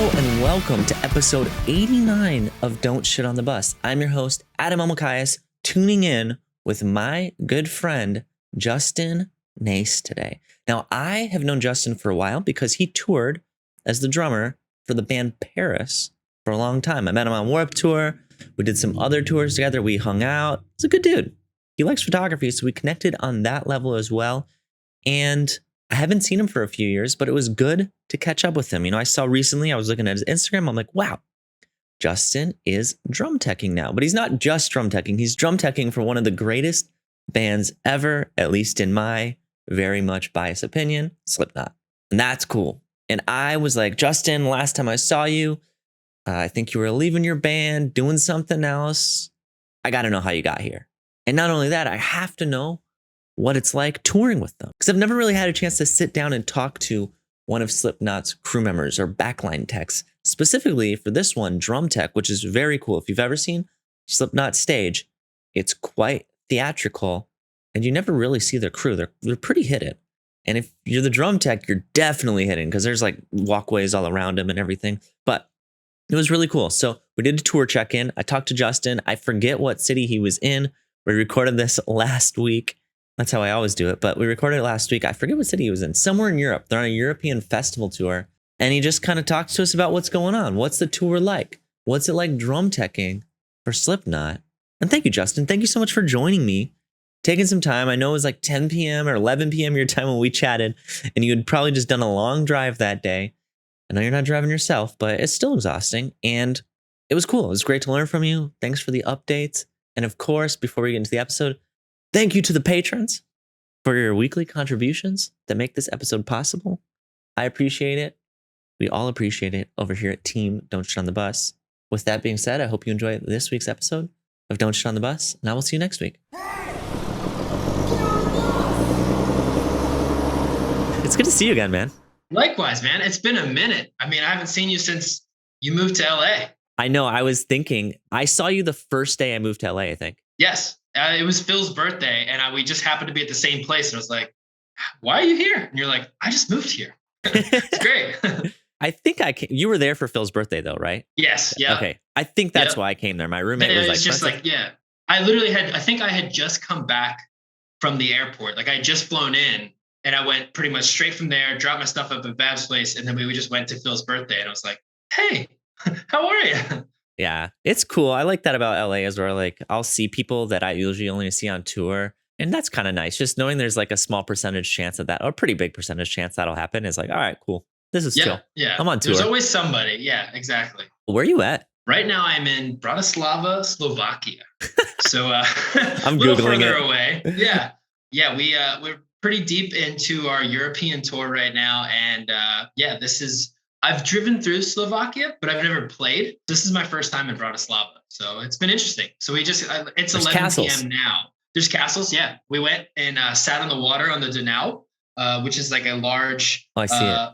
Hello and welcome to episode 89 of Don't Shit on the Bus. I'm your host, Adam Almachias, tuning in with my good friend, Justin Nace today. Now, I have known Justin for a while because he toured as the drummer for the band Paris for a long time. I met him on Warped Tour. We did some other tours together. We hung out. He's a good dude. He likes photography, so we connected on that level as well. And I haven't seen him for a few years, but it was good to catch up with him. You know, I saw recently, I was looking at his Instagram. I'm like, wow, Justin is drum teching now. But he's not just drum teching. He's drum teching for one of the greatest bands ever, at least in my very much biased opinion, Slipknot. And that's cool. And I was like, Justin, last time I saw you, I think you were leaving your band, doing something else. I got to know how you got here. And not only that, I have to know what it's like touring with them. Because I've never really had a chance to sit down and talk to one of Slipknot's crew members or backline techs, specifically for this one, drum tech, which is very cool. If you've ever seen Slipknot stage, it's quite theatrical and you never really see their crew. They're pretty hidden. And if you're the drum tech, you're definitely hidden because there's like walkways all around him and everything. But it was really cool. So we did a tour check-in. I talked to Justin. I forget what city he was in. We recorded this last week. That's how I always do it. But we recorded it last week. I forget what city he was in. Somewhere in Europe. They're on a European festival tour. And he just kind of talks to us about what's going on. What's the tour like? What's it like drum teching for Slipknot? And thank you, Justin. Thank you so much for joining me. Taking some time. I know it was like 10 p.m. or 11 p.m. your time when we chatted. And you had probably just done a long drive that day. I know you're not driving yourself, but it's still exhausting. And it was cool. It was great to learn from you. Thanks for the updates. And of course, before we get into the episode, thank you to the patrons for your weekly contributions that make this episode possible. I appreciate it. We all appreciate it over here at Team Don't Shit on the Bus. With that being said, I hope you enjoy this week's episode of Don't Shit on the Bus, and I will see you next week. It's good to see you again, man. Likewise, man. It's been a minute. I mean, I haven't seen you since you moved to LA. I know. I was thinking, I saw you the first day I moved to LA, I think. Yes. It was Phil's birthday, and we just happened to be at the same place. And I was like, why are you here? And you're like, I just moved here. It's great. I think you were there for Phil's birthday, though, right? Yes. Yeah. Okay. I think that's why I came there. My roommate was like, just like, yeah. I think I had just come back from the airport. Like I had just flown in, and I went pretty much straight from there, dropped my stuff up at Bab's place, and then we just went to Phil's birthday. And I was like, hey, how are you? Yeah, it's cool. I like that about LA as well. Like I'll see people that I usually only see on tour. And that's kind of nice. Just knowing there's like a small percentage chance of that, or a pretty big percentage chance that'll happen is like, all right, cool. This is chill. Yeah. I'm on tour. There's always somebody. Yeah, exactly. Where are you at? Right now I'm in Bratislava, Slovakia. So I'm a little Googling further it. away. Yeah. Yeah. We're pretty deep into our European tour right now. And I've driven through Slovakia, but I've never played. This is my first time in Bratislava. So it's been interesting. So it's There's 11 castles. p.m. now. There's castles. Yeah. We went and sat on the water on the Danube, which is like a large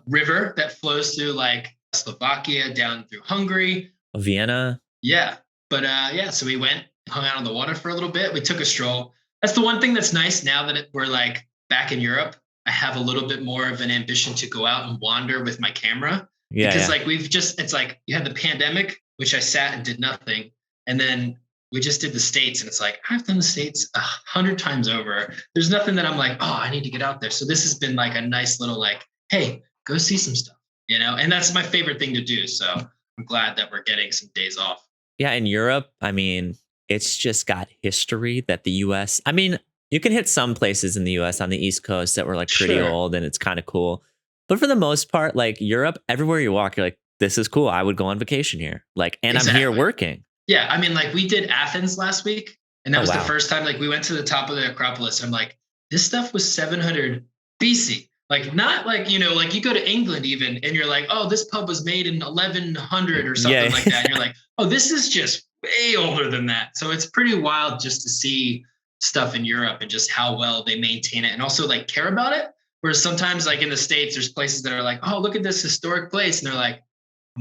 river that flows through like Slovakia down through Hungary. Vienna. Yeah. But so we went, hung out on the water for a little bit. We took a stroll. That's the one thing that's nice now that we're like back in Europe. I have a little bit more of an ambition to go out and wander with my camera. Yeah. Because like it's like you had the pandemic, which I sat and did nothing. And then we just did the States, and it's like, I've done the States 100 times over. There's nothing that I'm like, oh, I need to get out there. So this has been like a nice little like, hey, go see some stuff, you know? And that's my favorite thing to do. So I'm glad that we're getting some days off. Yeah. In Europe, I mean, it's just got history that the US, I mean, you can hit some places in the US on the East Coast that were like pretty old and it's kind of cool. But for the most part, like Europe, everywhere you walk, you're like, this is cool. I would go on vacation here. Like, and exactly. I'm here working. Yeah. I mean, like we did Athens last week, and that was the first time, like we went to the top of the Acropolis. And I'm like, this stuff was 700 BC. Like, not like, you know, like you go to England even, and you're like, oh, this pub was made in 1100 or something like that. And you're like, oh, this is just way older than that. So it's pretty wild just to see stuff in Europe and just how well they maintain it and also like care about it. Whereas sometimes like in the States, there's places that are like, oh, look at this historic place. And they're like,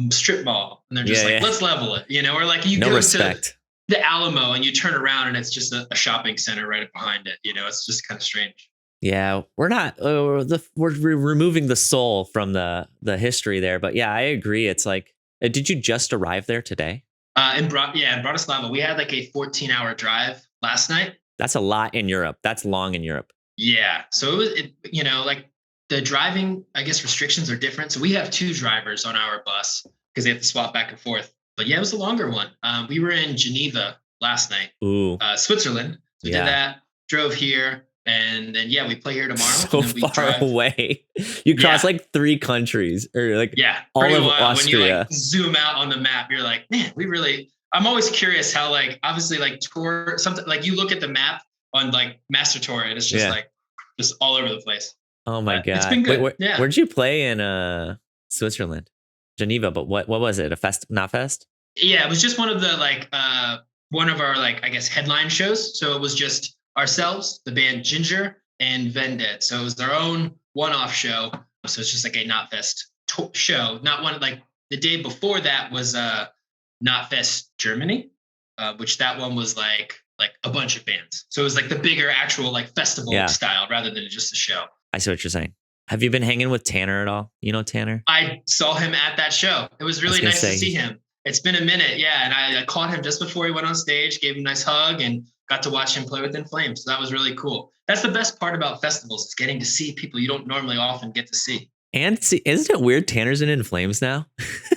strip mall. And they're just let's level it, you know, or like you go to the Alamo and you turn around and it's just a shopping center right behind it. You know, it's just kind of strange. Yeah, we're not, we're removing the soul from the history there. But yeah, I agree. It's like, Did you just arrive there today? In Bratislava, we had like a 14-hour drive last night. That's a lot in Europe. That's long in Europe. Yeah. So like the driving, I guess restrictions are different. So we have two drivers on our bus because they have to swap back and forth. But yeah, it was a longer one. We were in Geneva last night, Switzerland. So we did that, drove here, and then we play here tomorrow. So and then we far away. You cross like 3 countries or like all of Austria. When you like zoom out on the map, you're like, man, I'm always curious how like obviously like tour something like you look at the map on like Master Tour and it's just like just all over the place. Oh my God. It's been good. Where'd you play in Switzerland? Geneva, but what was it? A fest, not fest? Yeah, it was just one of the like one of our like I guess headline shows. So it was just ourselves, the band Ginger and Vendette. So it was their own one-off show. So it's just like a Knotfest show. Not one like the day before that was Knotfest Germany, which that one was like a bunch of bands. So it was like the bigger actual like festival style rather than just a show. I see what you're saying. Have you been hanging with Tanner at all? You know Tanner? I saw him at that show. It was really nice to see him. It's been a minute, and I caught him just before he went on stage, gave him a nice hug, and got to watch him play with In Flames. So that was really cool. That's the best part about festivals is getting to see people you don't normally often get to see. And see, isn't it weird Tanner's in Flames now?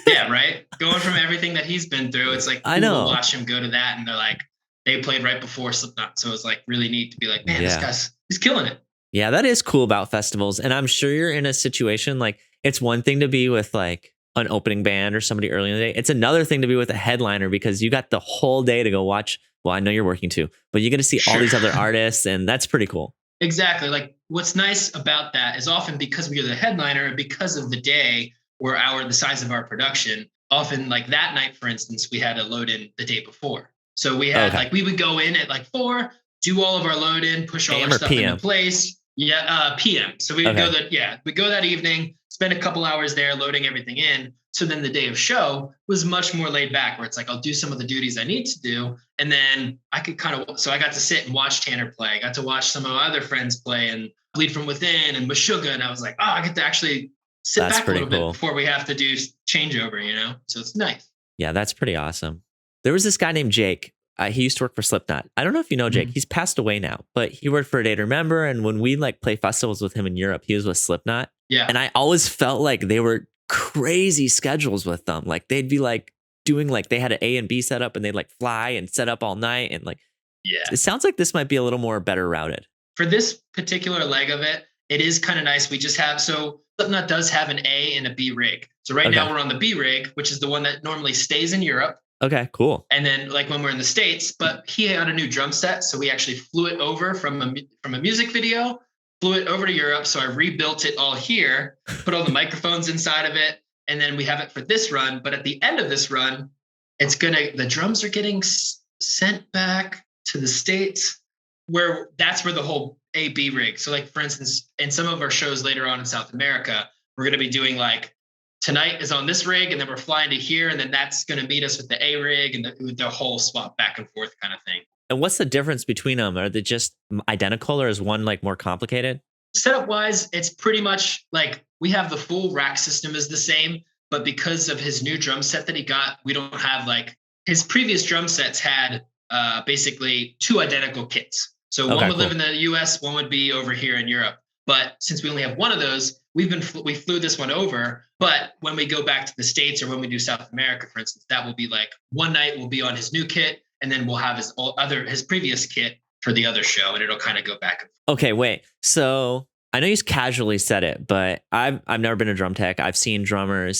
Yeah, right? Going from everything that he's been through, it's like, I know. Watch him go to that, and they're like, they played right before Slipknot. So it's like really neat to be like, man, this he's killing it. Yeah, that is cool about festivals. And I'm sure you're in a situation like it's one thing to be with like an opening band or somebody early in the day. It's another thing to be with a headliner because you got the whole day to go watch. Well, I know you're working too, but you get to see all these other artists and that's pretty cool. Exactly. Like what's nice about that is often because we are the headliner and because of the day or the size of our production, often like that night, for instance, we had a load in the day before. So we had like, we would go in at like 4, do all of our load in, push all our stuff into place. Yeah, PM. So we would go that evening, spend a couple hours there loading everything in. So then the day of show was much more laid back where it's like, I'll do some of the duties I need to do. And then I could so I got to sit and watch Tanner play. I got to watch some of my other friends play and Bleed From Within and Meshuggah. And I was like, I get to actually sit back a little bit before we have to do changeover, So it's nice. Yeah, that's pretty awesome. There was this guy named Jake. He used to work for Slipknot. I don't know if you know Jake. Mm-hmm. He's passed away now, but he worked for A Day to Remember. And when we like play festivals with him in Europe, he was with Slipknot. Yeah. And I always felt like they were crazy schedules with them. Like they'd be like doing like they had an A and B set up and they'd like fly and set up all night. And like, it sounds like this might be a little more better routed. For this particular leg of it, it is kind of nice. We just have, so Slipknot does have an A and a B rig. So right now we're on the B rig, which is the one that normally stays in Europe. Okay, cool. And then like when we're in the States, but he had a new drum set. So we actually flew it over from a music video, flew it over to Europe. So I rebuilt it all here, put all the microphones inside of it. And then we have it for this run. But at the end of this run, the drums are getting sent back to the States that's where the whole A-B rig. So like, for instance, in some of our shows later on in South America, we're going to be doing like, tonight is on this rig and then we're flying to here and then that's going to meet us with the A rig and the whole swap back and forth kind of thing. And what's the difference between them? Are they just identical or is one like more complicated? Setup wise, it's pretty much like we have the full rack system is the same, but because of his new drum set that he got, we don't have like his previous drum sets had basically 2 identical kits. So one would live in the US, one would be over here in Europe. But since we only have one of those, we flew this one over. But when we go back to the States or when we do South America, for instance, that will be like one night will be on his new kit, and then we'll have his previous kit for the other show, and it'll kind of go back. Okay, wait. So I know you casually said it, but I've never been a drum tech. I've seen drum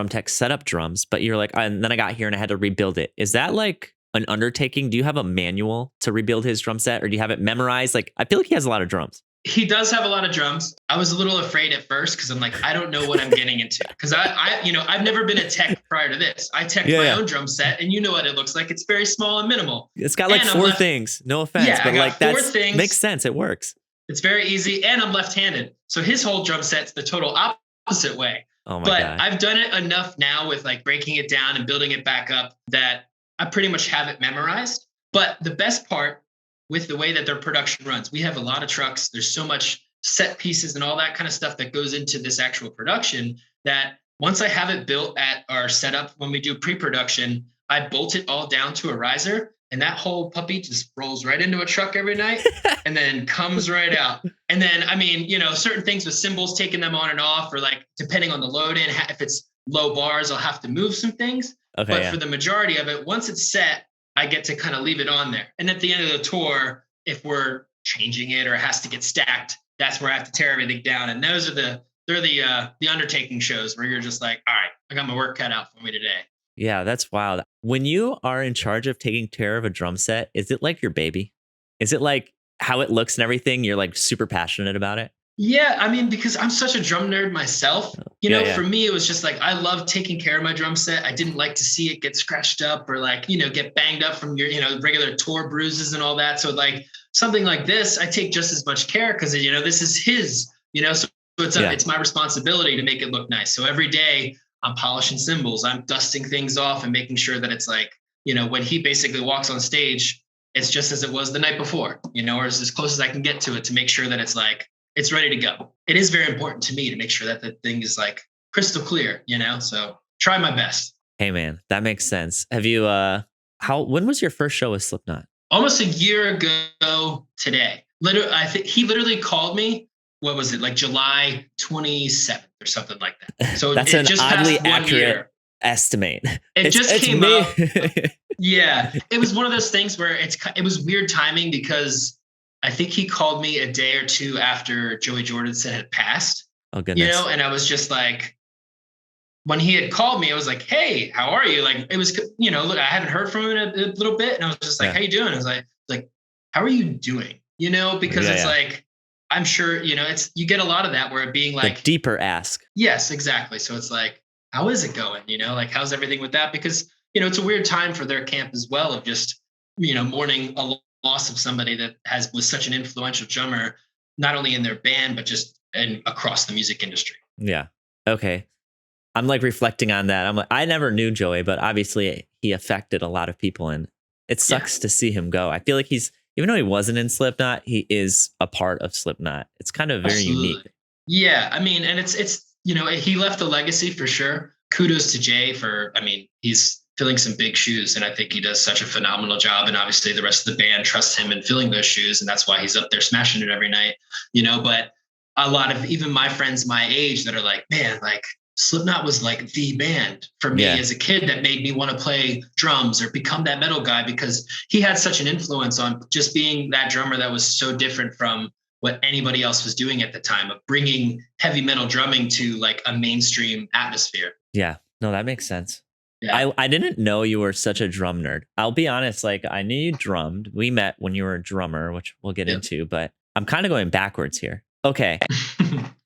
techs set up drums, but you're like, and then I got here and I had to rebuild it. Is that like an undertaking? Do you have a manual to rebuild his drum set, or do you have it memorized? Like, I feel like he has a lot of drums. He does have a lot of drums. I was a little afraid at first because I'm like, I don't know what I'm getting into. Because I've never been a tech prior to this. I teched my own drum set, and you know what it looks like. It's very small and minimal. It's got like 4 things. No offense, but like that makes sense. It works. It's very easy, and I'm left-handed, so his whole drum set's the total opposite way. Oh my God. I've done it enough now with like breaking it down and building it back up that I pretty much have it memorized. But the best part with the way that their production runs, we have a lot of trucks. There's so much set pieces and all that kind of stuff that goes into this actual production that once I have it built at our setup, when we do pre-production, I bolt it all down to a riser, and that whole puppy just rolls right into a truck every night and then comes right out. And then, I mean, certain things with cymbals, taking them on and off, or like depending on the load in, if it's low bars, I'll have to move some things. Okay, but for the majority of it, once it's set, I get to kind of leave it on there. And at the end of the tour, if we're changing it or it has to get stacked, that's where I have to tear everything down. And those are the undertaking shows where you're just like, all right, I got my work cut out for me today. Yeah, that's wild. When you are in charge of taking care of a drum set, is it like your baby? Is it like how it looks and everything? You're like super passionate about it? Yeah, I mean, because I'm such a drum nerd myself, for me, it was just like, I love taking care of my drum set. I didn't like to see it get scratched up or like, get banged up from your, regular tour bruises and all that. So like something like this, I take just as much care because, this is his, so it's my responsibility to make it look nice. So every day I'm polishing cymbals, I'm dusting things off and making sure that it's like, when he basically walks on stage, it's just as it was the night before, or as close as I can get to it to make sure that it's like, it's ready to go. It is very important to me to make sure that the thing is like crystal clear, so try my best. Hey man, that makes sense. Have you, when was your first show with Slipknot? Almost a year ago today. I think he literally called me. What was it? Like July 27th or something like that. So that's an oddly accurate estimate. It just came up. Yeah. It was one of those things where it was weird timing because I think he called me a day or two after Joey Jordison had passed. Oh, goodness. And I was just like, when he had called me, I was like, hey, how are you? Like, it was, look, I haven't heard from him in a little bit. And I was just like, how you doing? I was like, how are you doing? Because it's like, I'm sure, you get a lot of that where it being like deeper ask. Yes, exactly. So it's like, how is it going? Like, how's everything with that? Because, it's a weird time for their camp as well of just, mourning a loss of somebody that was such an influential drummer, not only in their band, but just across the music industry. Yeah. Okay. I'm like reflecting on that. I'm like, I never knew Joey, but obviously he affected a lot of people and it sucks to see him go. I feel like even though he wasn't in Slipknot, he is a part of Slipknot. It's kind of very unique. Yeah. I mean, and it's, he left a legacy for sure. Kudos to Jay he's filling some big shoes. And I think he does such a phenomenal job. And obviously the rest of the band trusts him in filling those shoes. And that's why he's up there smashing it every night, but a lot of even my friends my age that are like, man, like Slipknot was like the band for me as a kid that made me want to play drums or become that metal guy because he had such an influence on just being that drummer that was so different from what anybody else was doing at the time of bringing heavy metal drumming to like a mainstream atmosphere. Yeah, no, that makes sense. Yeah. I didn't know you were such a drum nerd. I'll be honest, like I knew you drummed. We met when you were a drummer, which we'll get into, but I'm kind of going backwards here. Okay.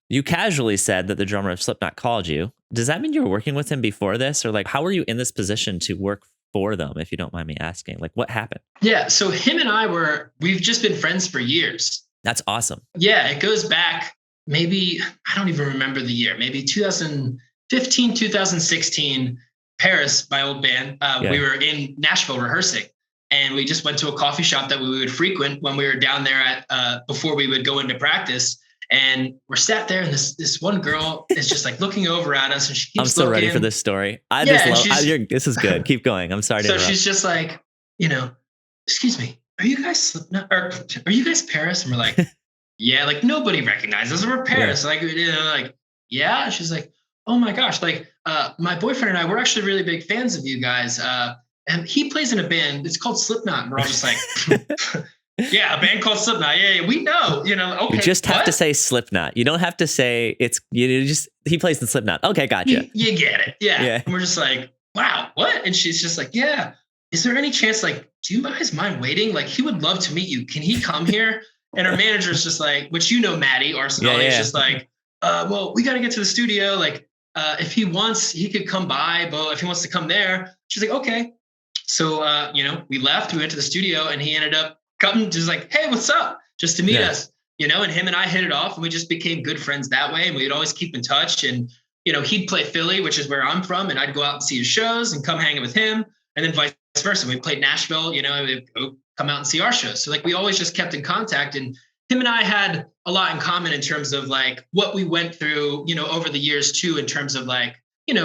You casually said that the drummer of Slipknot called you. Does that mean you were working with him before this? Or like, how were you in this position to work for them, if you don't mind me asking? Like, what happened? Yeah, so him and we've just been friends for years. That's awesome. Yeah, it goes back maybe, I don't even remember the year, maybe 2015, 2016, Paris, my old band. We were in Nashville rehearsing. And we just went to a coffee shop that we would frequent when we were down there before we would go into practice. And we're sat there, and this one girl is just like looking over at us, and she keeps. I'm so ready for this story. This is good. Keep going. I'm sorry to interrupt. She's just like, excuse me, are you guys Slipknot? Or are you guys Paris? And we're like, yeah, like nobody recognizes us. We're Paris. Yeah. Yeah. And she's like, oh my gosh, like my boyfriend and I, we're actually really big fans of you guys. And he plays in a band. It's called Slipknot. And we're all just like. Yeah, a band called Slipknot. Yeah, we know. Okay. You just have to say Slipknot. You don't have to say he plays in Slipknot. Okay, gotcha. You get it. Yeah. And we're just like, wow, what? And she's just like, yeah. Is there any chance, like, do you guys mind waiting? Like, he would love to meet you. Can he come here? And our manager's just like, which Maddie Arsenal is just like, well, we got to get to the studio. Like, if he wants, he could come by. But if he wants to come there, she's like, okay. So, we left. We went to the studio, and he ended up coming just like, hey, what's up? Just to meet us, and him and I hit it off, and we just became good friends that way. And we'd always keep in touch. And, he'd play Philly, which is where I'm from. And I'd go out and see his shows and come hang with him. And then vice versa. We played Nashville, we'd come out and see our shows. So like, we always just kept in contact, and him and I had a lot in common in terms of like what we went through, over the years too, in terms of like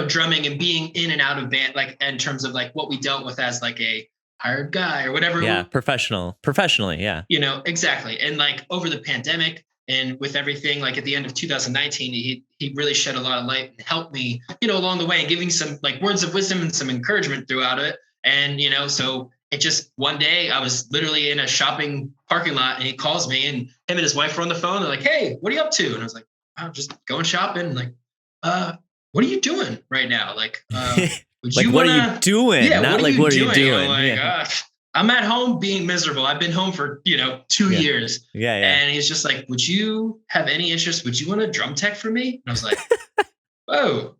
drumming and being in and out of band, like in terms of like what we dealt with as like a hired guy or whatever. Yeah, professionally, yeah. Exactly. And like over the pandemic and with everything, like at the end of 2019, he really shed a lot of light and helped me, along the way, and giving some like words of wisdom and some encouragement throughout it. And, so it just one day I was literally in a shopping parking lot and he calls me, and him and his wife were on the phone. They're like, "Hey, what are you up to?" And I was like, "I'm just going shopping." Like, what are you doing right now? Like, what are you doing? Yeah, not like, what are you doing? I'm like, I'm at home being miserable. I've been home for, 2 years. Yeah. And he's just like, "Would you have any interest? Would you want a drum tech for me?" And I was like, "Whoa,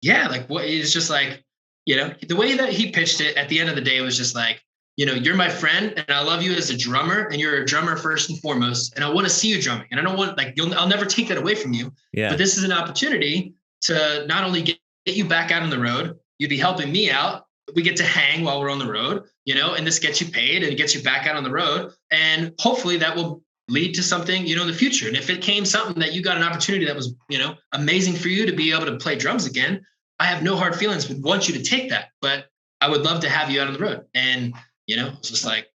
yeah." Like, what? He's just like, the way that he pitched it at the end of the day was just like, "You're my friend and I love you as a drummer, and you're a drummer first and foremost. And I want to see you drumming. And I don't want I'll never take that away from you. Yeah. But this is an opportunity to not only get you back out on the road, you'd be helping me out. We get to hang while we're on the road, and this gets you paid and gets you back out on the road. And hopefully that will lead to something, in the future. And if it came something that you got an opportunity that was, amazing for you to be able to play drums again, I have no hard feelings, would want you to take that. But I would love to have you out on the road." And, it's just like,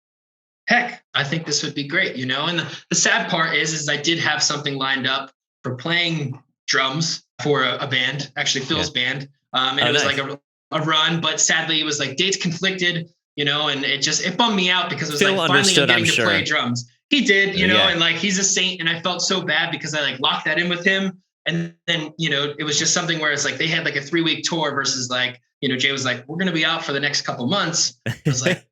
heck, I think this would be great, And the sad part is I did have something lined up for playing drums for a band, actually Phil's band. And it was nice. like a run, but sadly it was like dates conflicted, and it bummed me out because it was Phil like finally getting to play sure. drums. He did, and like he's a saint, and I felt so bad because I like locked that in with him. And then, it was just something where it's like they had like a 3-week tour versus like, Jay was like, "We're going to be out for the next couple months." I was like,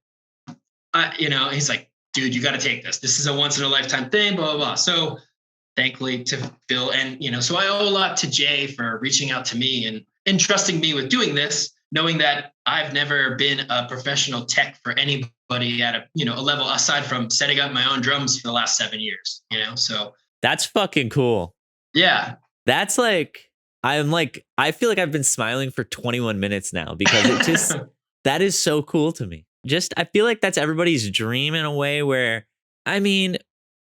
he's like, "Dude, you got to take this. This is a once in a lifetime thing, blah, blah, blah." So thankfully to Phil, and, so I owe a lot to Jay for reaching out to me and entrusting me with doing this, knowing that I've never been a professional tech for anybody at a level aside from setting up my own drums for the last 7 years, so. That's fucking cool. Yeah. That's like, I feel like I've been smiling for 21 minutes now because it just, that is so cool to me. I feel like that's everybody's dream in a way where,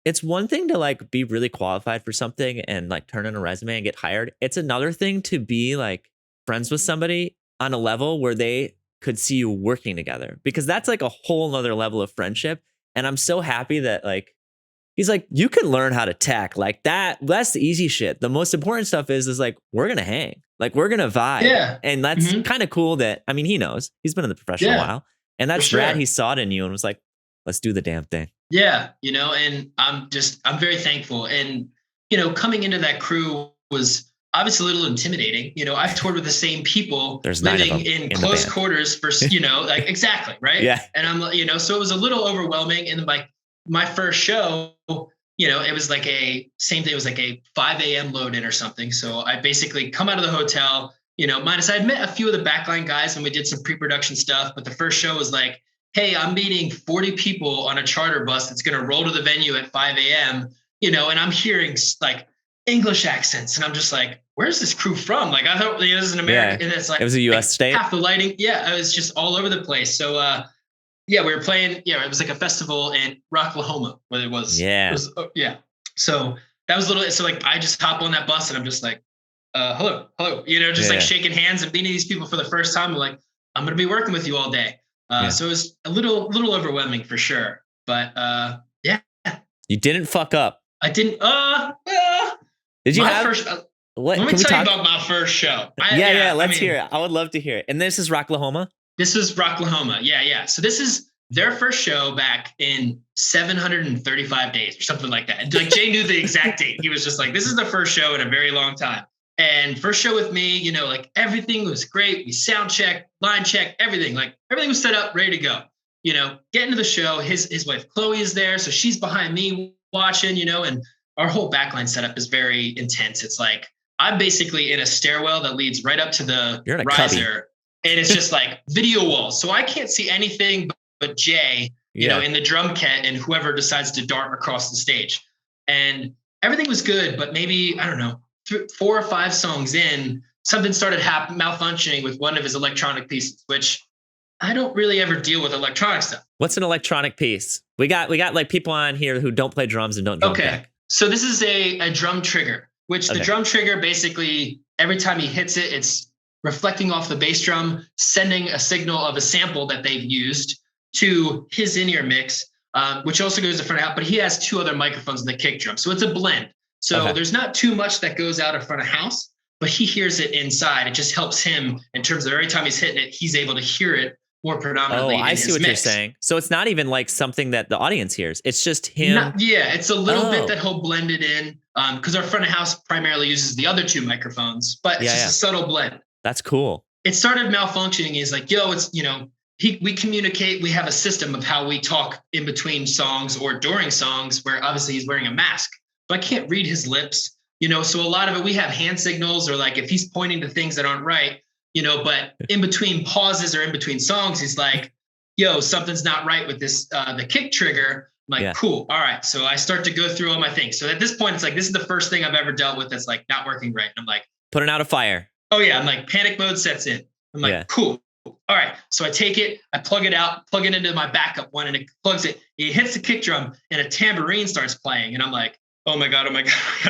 it's one thing to like be really qualified for something and like turn in a resume and get hired. It's another thing to be like friends with somebody on a level where they could see you working together, because that's like a whole nother level of friendship. And I'm so happy that like, he's like, you can learn how to tech like that. That's the easy shit. The most important stuff is like, we're going to hang, like we're going to vibe. Yeah. And that's kind of cool that, he knows he's been in the profession a while, and that's rad. He saw it in you and was like, let's do the damn thing. Yeah. And I'm very thankful. And, coming into that crew was obviously a little intimidating. I've toured with the same people living in close quarters for, like exactly. Right. Yeah. And I'm, so it was a little overwhelming. And like my first show, it was like same thing. It was like a 5 a.m. load in or something. So I basically come out of the hotel, minus I had met a few of the backline guys and we did some pre-production stuff. But the first show was like, "Hey, I'm meeting 40 people on a charter bus that's going to roll to the venue at 5 a.m., and I'm hearing like English accents. And I'm just like, where's this crew from? Like, I thought this is an American. And it's like, it was a U.S. state. Half the lighting. Yeah. It was just all over the place. So, we were playing, it was like a festival in Rocklahoma where it was. Yeah. So that was so like, I just hop on that bus and I'm just like, hello, like shaking hands and meeting these people for the first time. I'm like, I'm going to be working with you all day. So it was a little overwhelming for sure, but yeah. You didn't fuck up. I didn't. Did you have? Let me tell you about my first show. Let's hear it. I would love to hear it. And this is Rocklahoma? This is Rocklahoma. Yeah. So this is their first show back in 735 days or something like that. Like Jay knew the exact date. He was just like, this is the first show in a very long time. And first show with me, like everything was great. We sound checked, line checked, everything. Like everything was set up, ready to go. Get into the show. His wife Chloe is there, so she's behind me watching. And our whole backline setup is very intense. It's like I'm basically in a stairwell that leads right up to the riser, and it's just like video walls, so I can't see anything but Jay, in the drum kit and whoever decides to dart across the stage. And everything was good, but maybe I don't know. 4 or 5 songs in, something started malfunctioning with one of his electronic pieces, which I don't really ever deal with electronic stuff. What's an electronic piece? We got like people on here who don't play drums and don't drum tech. So this is a drum trigger, which the drum trigger basically every time he hits it, it's reflecting off the bass drum, sending a signal of a sample that they've used to his in-ear mix, which also goes to front of house, but he has 2 other microphones in the kick drum. So it's a blend. So there's not too much that goes out of front of house, but he hears it inside. It just helps him in terms of every time he's hitting it, he's able to hear it more predominantly. Oh, I see what you're saying. So it's not even like something that the audience hears. It's just him. It's a little bit that he'll blend it in because our front of house primarily uses the other 2 microphones, but it's just a subtle blend. That's cool. It started malfunctioning. He's like, yo, it's, we communicate. We have a system of how we talk in between songs or during songs where obviously he's wearing a mask. So I can't read his lips, so a lot of it, we have hand signals or like if he's pointing to things that aren't right, but in between pauses or in between songs, he's like, yo, something's not right with this, the kick trigger. I'm like, cool. All right. So I start to go through all my things. So at this point, it's like, this is the first thing I've ever dealt with that's like not working right. And I'm like, putting out a fire. Oh yeah. I'm like, panic mode sets in. I'm like, cool. All right. So I take it, I plug it out, plug it into my backup one, and it plugs it. It hits the kick drum and a tambourine starts playing. And I'm like, oh my God.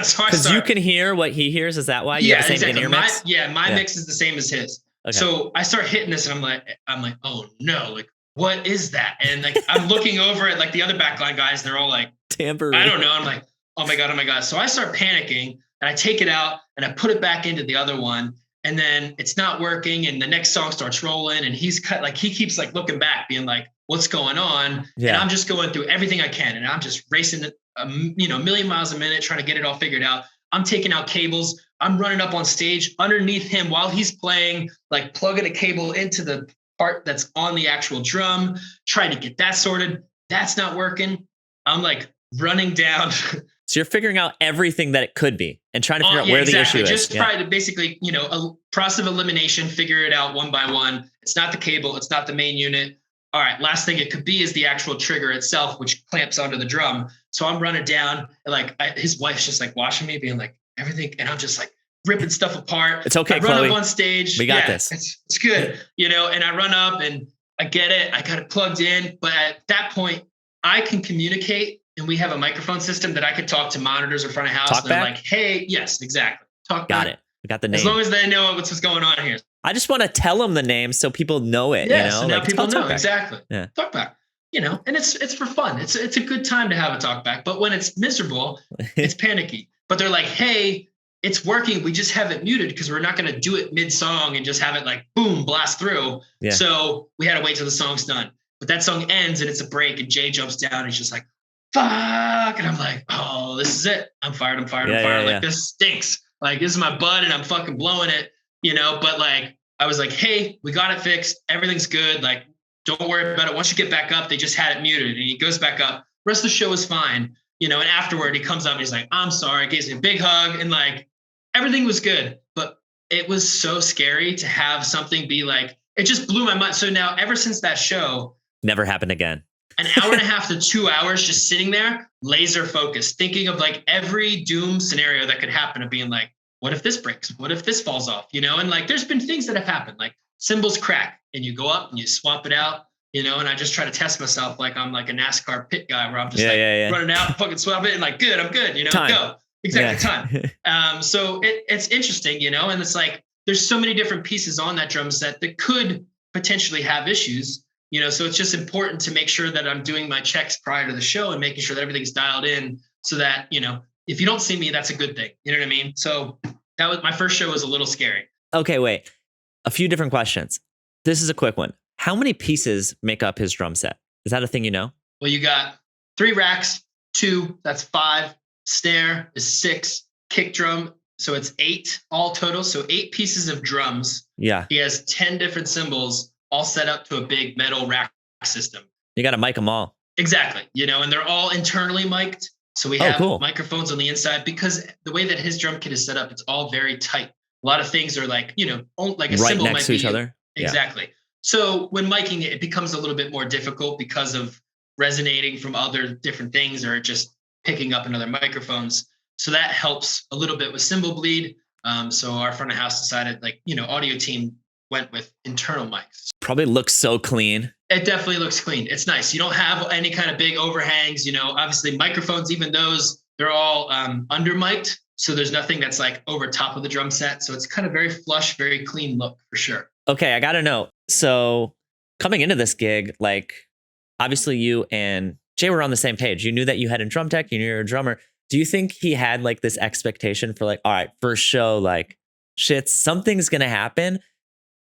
So because you can hear what he hears. Is that why you have the same in-ear mix? My mix is the same as his. Okay. So I start hitting this and I'm like, oh no, like, what is that? And like, I'm looking over at like the other backline guys, and they're all like, tambourine. I don't know. I'm like, oh my God. So I start panicking and I take it out and I put it back into the other one. And then it's not working. And the next song starts rolling and he keeps like looking back being like, what's going on? Yeah. And I'm just going through everything I can. And I'm just racing, a million miles a minute, trying to get it all figured out. I'm taking out cables. I'm running up on stage underneath him while he's playing, like plugging a cable into the part that's on the actual drum, trying to get that sorted. That's not working. I'm like running down. So you're figuring out everything that it could be and trying to figure out where the issue is. Just try to basically, a process of elimination, figure it out one by one. It's not the cable. It's not the main unit. All right. Last thing it could be is the actual trigger itself, which clamps onto the drum. So I'm running down and his wife's just like watching me being like everything. And I'm just like ripping stuff apart. It's okay, I run up on stage. We got this. It's good. And I run up and I get it. I got it plugged in. But at that point, I can communicate. And we have a microphone system that I could talk to monitors or front of house. Talk and they're back? Like, hey, yes, exactly. Talk Got back. it. We got the name. As long as they know what's going on here. I just want to tell them the name so people know it. Yeah, so now people know. Exactly. Yeah. Talk back. And it's for fun. It's a good time to have a talk back. But when it's miserable, it's panicky. But they're like, hey, it's working. We just have it muted because we're not going to do it mid-song and just have it like, boom, blast through. Yeah. So we had to wait till the song's done. But that song ends and it's a break and Jay jumps down and he's just like, fuck. And I'm like, oh, this is it. I'm fired. This stinks. Like, this is my bud and I'm fucking blowing it, but like, I was like, hey, we got it fixed. Everything's good. Like, don't worry about it. Once you get back up, they just had it muted and he goes back up. Rest of the show is fine. And afterward he comes up and he's like, I'm sorry. Gives me a big hug and like, everything was good, but it was so scary to have something be like, it just blew my mind. So now ever since that show, never happened again. An hour and a half to 2 hours just sitting there, laser focused, thinking of like every doom scenario that could happen of being like, what if this breaks? What if this falls off? And like, there's been things that have happened, like cymbals crack and you go up and you swap it out, and I just try to test myself. Like I'm like a NASCAR pit guy where I'm just running out, fucking swap it and like, good, I'm good, time. Go. Exactly. Time. So it's interesting, and it's like, there's so many different pieces on that drum set that could potentially have issues. So it's just important to make sure that I'm doing my checks prior to the show and making sure that everything's dialed in so that, if you don't see me, that's a good thing. You know what I mean? So that was my first show was a little scary. Okay, wait. A few different questions. This is a quick one. How many pieces make up his drum set? Is that a thing you know? Well, you got 3 racks, 2, that's 5. Snare is 6. Kick drum, so it's 8 all total. So 8 pieces of drums. Yeah. He has 10 different cymbals all set up to a big metal rack system. You got to mic them all. Exactly. And they're all internally mic'd. So we have microphones on the inside because the way that his drum kit is set up, it's all very tight. A lot of things are like, like a right cymbal next might to be each other. Exactly. Yeah. So when miking it, it becomes a little bit more difficult because of resonating from other different things or just picking up in other microphones. So that helps a little bit with cymbal bleed. So our front of house decided audio team went with internal mics. Probably looks so clean. It definitely looks clean. It's nice. You don't have any kind of big overhangs. Obviously microphones, even those, they're all under mic'd. So there's nothing that's like over top of the drum set. So it's kind of very flush, very clean look for sure. Okay, I got to know. So coming into this gig, like obviously you and Jay were on the same page. You knew that you had a drum tech, you knew you were a drummer. Do you think he had like this expectation for like, all right, first show, like shit, something's going to happen?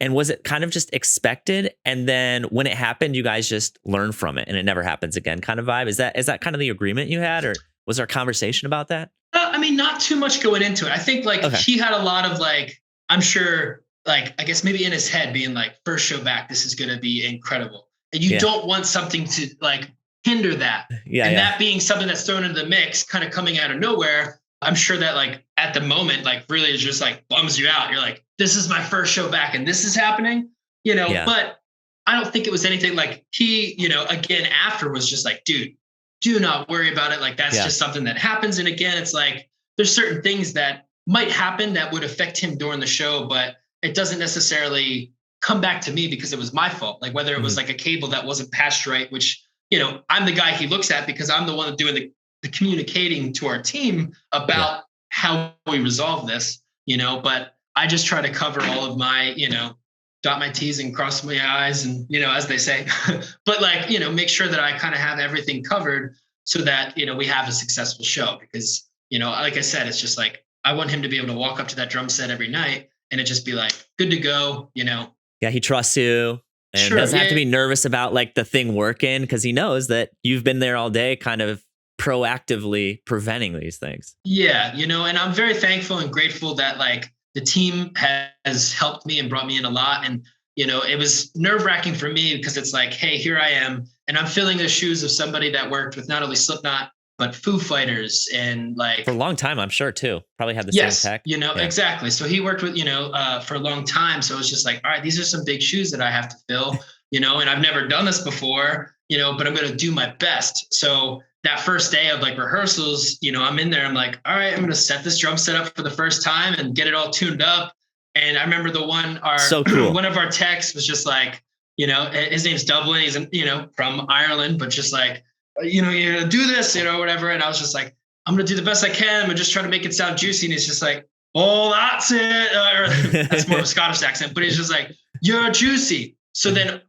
And was it kind of just expected? And then when it happened, you guys just learn from it and it never happens again kind of vibe? Is that kind of the agreement you had, or was there a conversation about that? I mean, not too much going into it. I think like he had a lot of like, I'm sure, like, I guess maybe in his head being like, first show back, this is going to be incredible. And you don't want something to like hinder that. And that being something that's thrown into the mix, kind of coming out of nowhere. I'm sure that like at the moment, like really is just like bums you out. You're like, this is my first show back and this is happening, you know, but I don't think it was anything like he, you know, again, after was just like, dude, do not worry about it. Like that's just something that happens. And again, it's like, there's certain things that might happen that would affect him during the show, but it doesn't necessarily come back to me because it was my fault. Like whether it was like a cable that wasn't patched right, which, you know, I'm the guy he looks at because I'm the one doing the communicating to our team about how we resolve this, you know, but I just try to cover all of my, you know, dot my T's and cross my I's and, you know, as they say, but like, you know, make sure that I kind of have everything covered so that, you know, we have a successful show because, you know, like I said, it's just like, I want him to be able to walk up to that drum set every night and it just be like, good to go, you know? Yeah. He trusts you and doesn't have to be nervous about like the thing working because he knows that you've been there all day kind of proactively preventing these things. Yeah. You know, and I'm very thankful and grateful that like the team has helped me and brought me in a lot. And, you know, it was nerve wracking for me because it's like, hey, here I am. And I'm filling the shoes of somebody that worked with not only Slipknot, but Foo Fighters and like for a long time, I'm sure too. Probably had the same tech. You know, exactly. So he worked with, you know, for a long time. So it's just like, all right, these are some big shoes that I have to fill, you know, and I've never done this before, you know, but I'm going to do my best. So that first day of like rehearsals, you know, I'm in there, I'm like, all right, I'm going to set this drum set up for the first time and get it all tuned up. And I remember the one, one of our techs was just like, you know, his name's Dublin. He's, you know, from Ireland, but just like, you know, you're going to do this, you know, whatever. And I was just like, I'm going to do the best I can. I'm just trying to make it sound juicy. And he's just like, oh, that's it. That's more of a Scottish accent, but he's just like, you're juicy. So then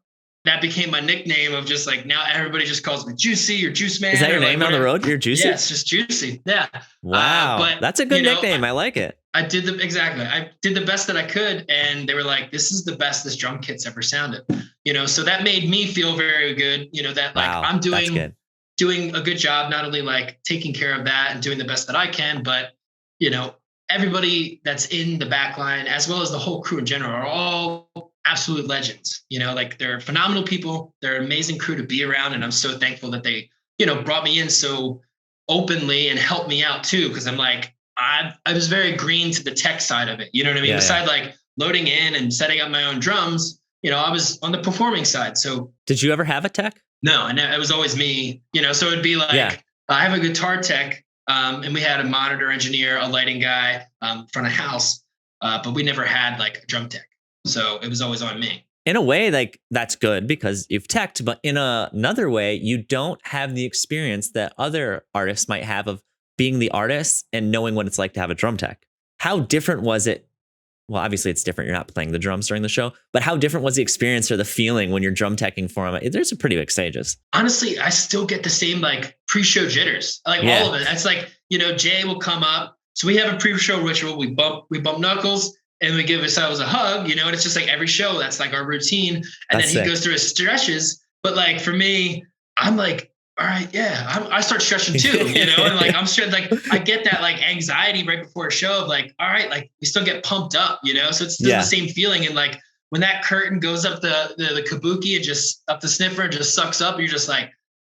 that became my nickname of just like, now everybody just calls me Juicy or Juice Man. Is that your name on the road? You're Juicy? Yeah, it's just Juicy. Yeah. Wow. But that's a good nickname. I like it. I did the best that I could. And they were like, this is the best this drum kit's ever sounded, you know? So that made me feel very good, you know, that like I'm doing a good job, not only like taking care of that and doing the best that I can, but, you know, everybody that's in the back line, as well as the whole crew in general, are all absolute legends. You know, like they're phenomenal people. They're an amazing crew to be around. And I'm so thankful that they, you know, brought me in so openly and helped me out too. Cause I'm like, I was very green to the tech side of it. You know what I mean? Yeah, Besides like loading in and setting up my own drums, you know, I was on the performing side. So did you ever have a tech? No, and it was always me, you know, so it'd be like, I have a guitar tech and we had a monitor engineer, a lighting guy front of house, but we never had like a drum tech. So it was always on me. In a way, like that's good because you've teched, but in another way, you don't have the experience that other artists might have of being the artist and knowing what it's like to have a drum tech. How different was it? Well, obviously it's different. You're not playing the drums during the show, but how different was the experience or the feeling when you're drum teching for them? There's some pretty big stages. Honestly, I still get the same like pre-show jitters, like all of it. It's like, you know, Jay will come up. So we have a pre-show ritual. We bump knuckles and we give ourselves a hug, you know, and it's just like every show, that's like our routine. And then he goes through his stretches. But like for me, I'm like, all right, yeah, I start stretching too, you know, and like I'm sure like I get that like anxiety right before a show of like, all right, like we still get pumped up, you know, so it's still the same feeling. And like when that curtain goes up the kabuki and just up the sniffer and just sucks up, you're just like,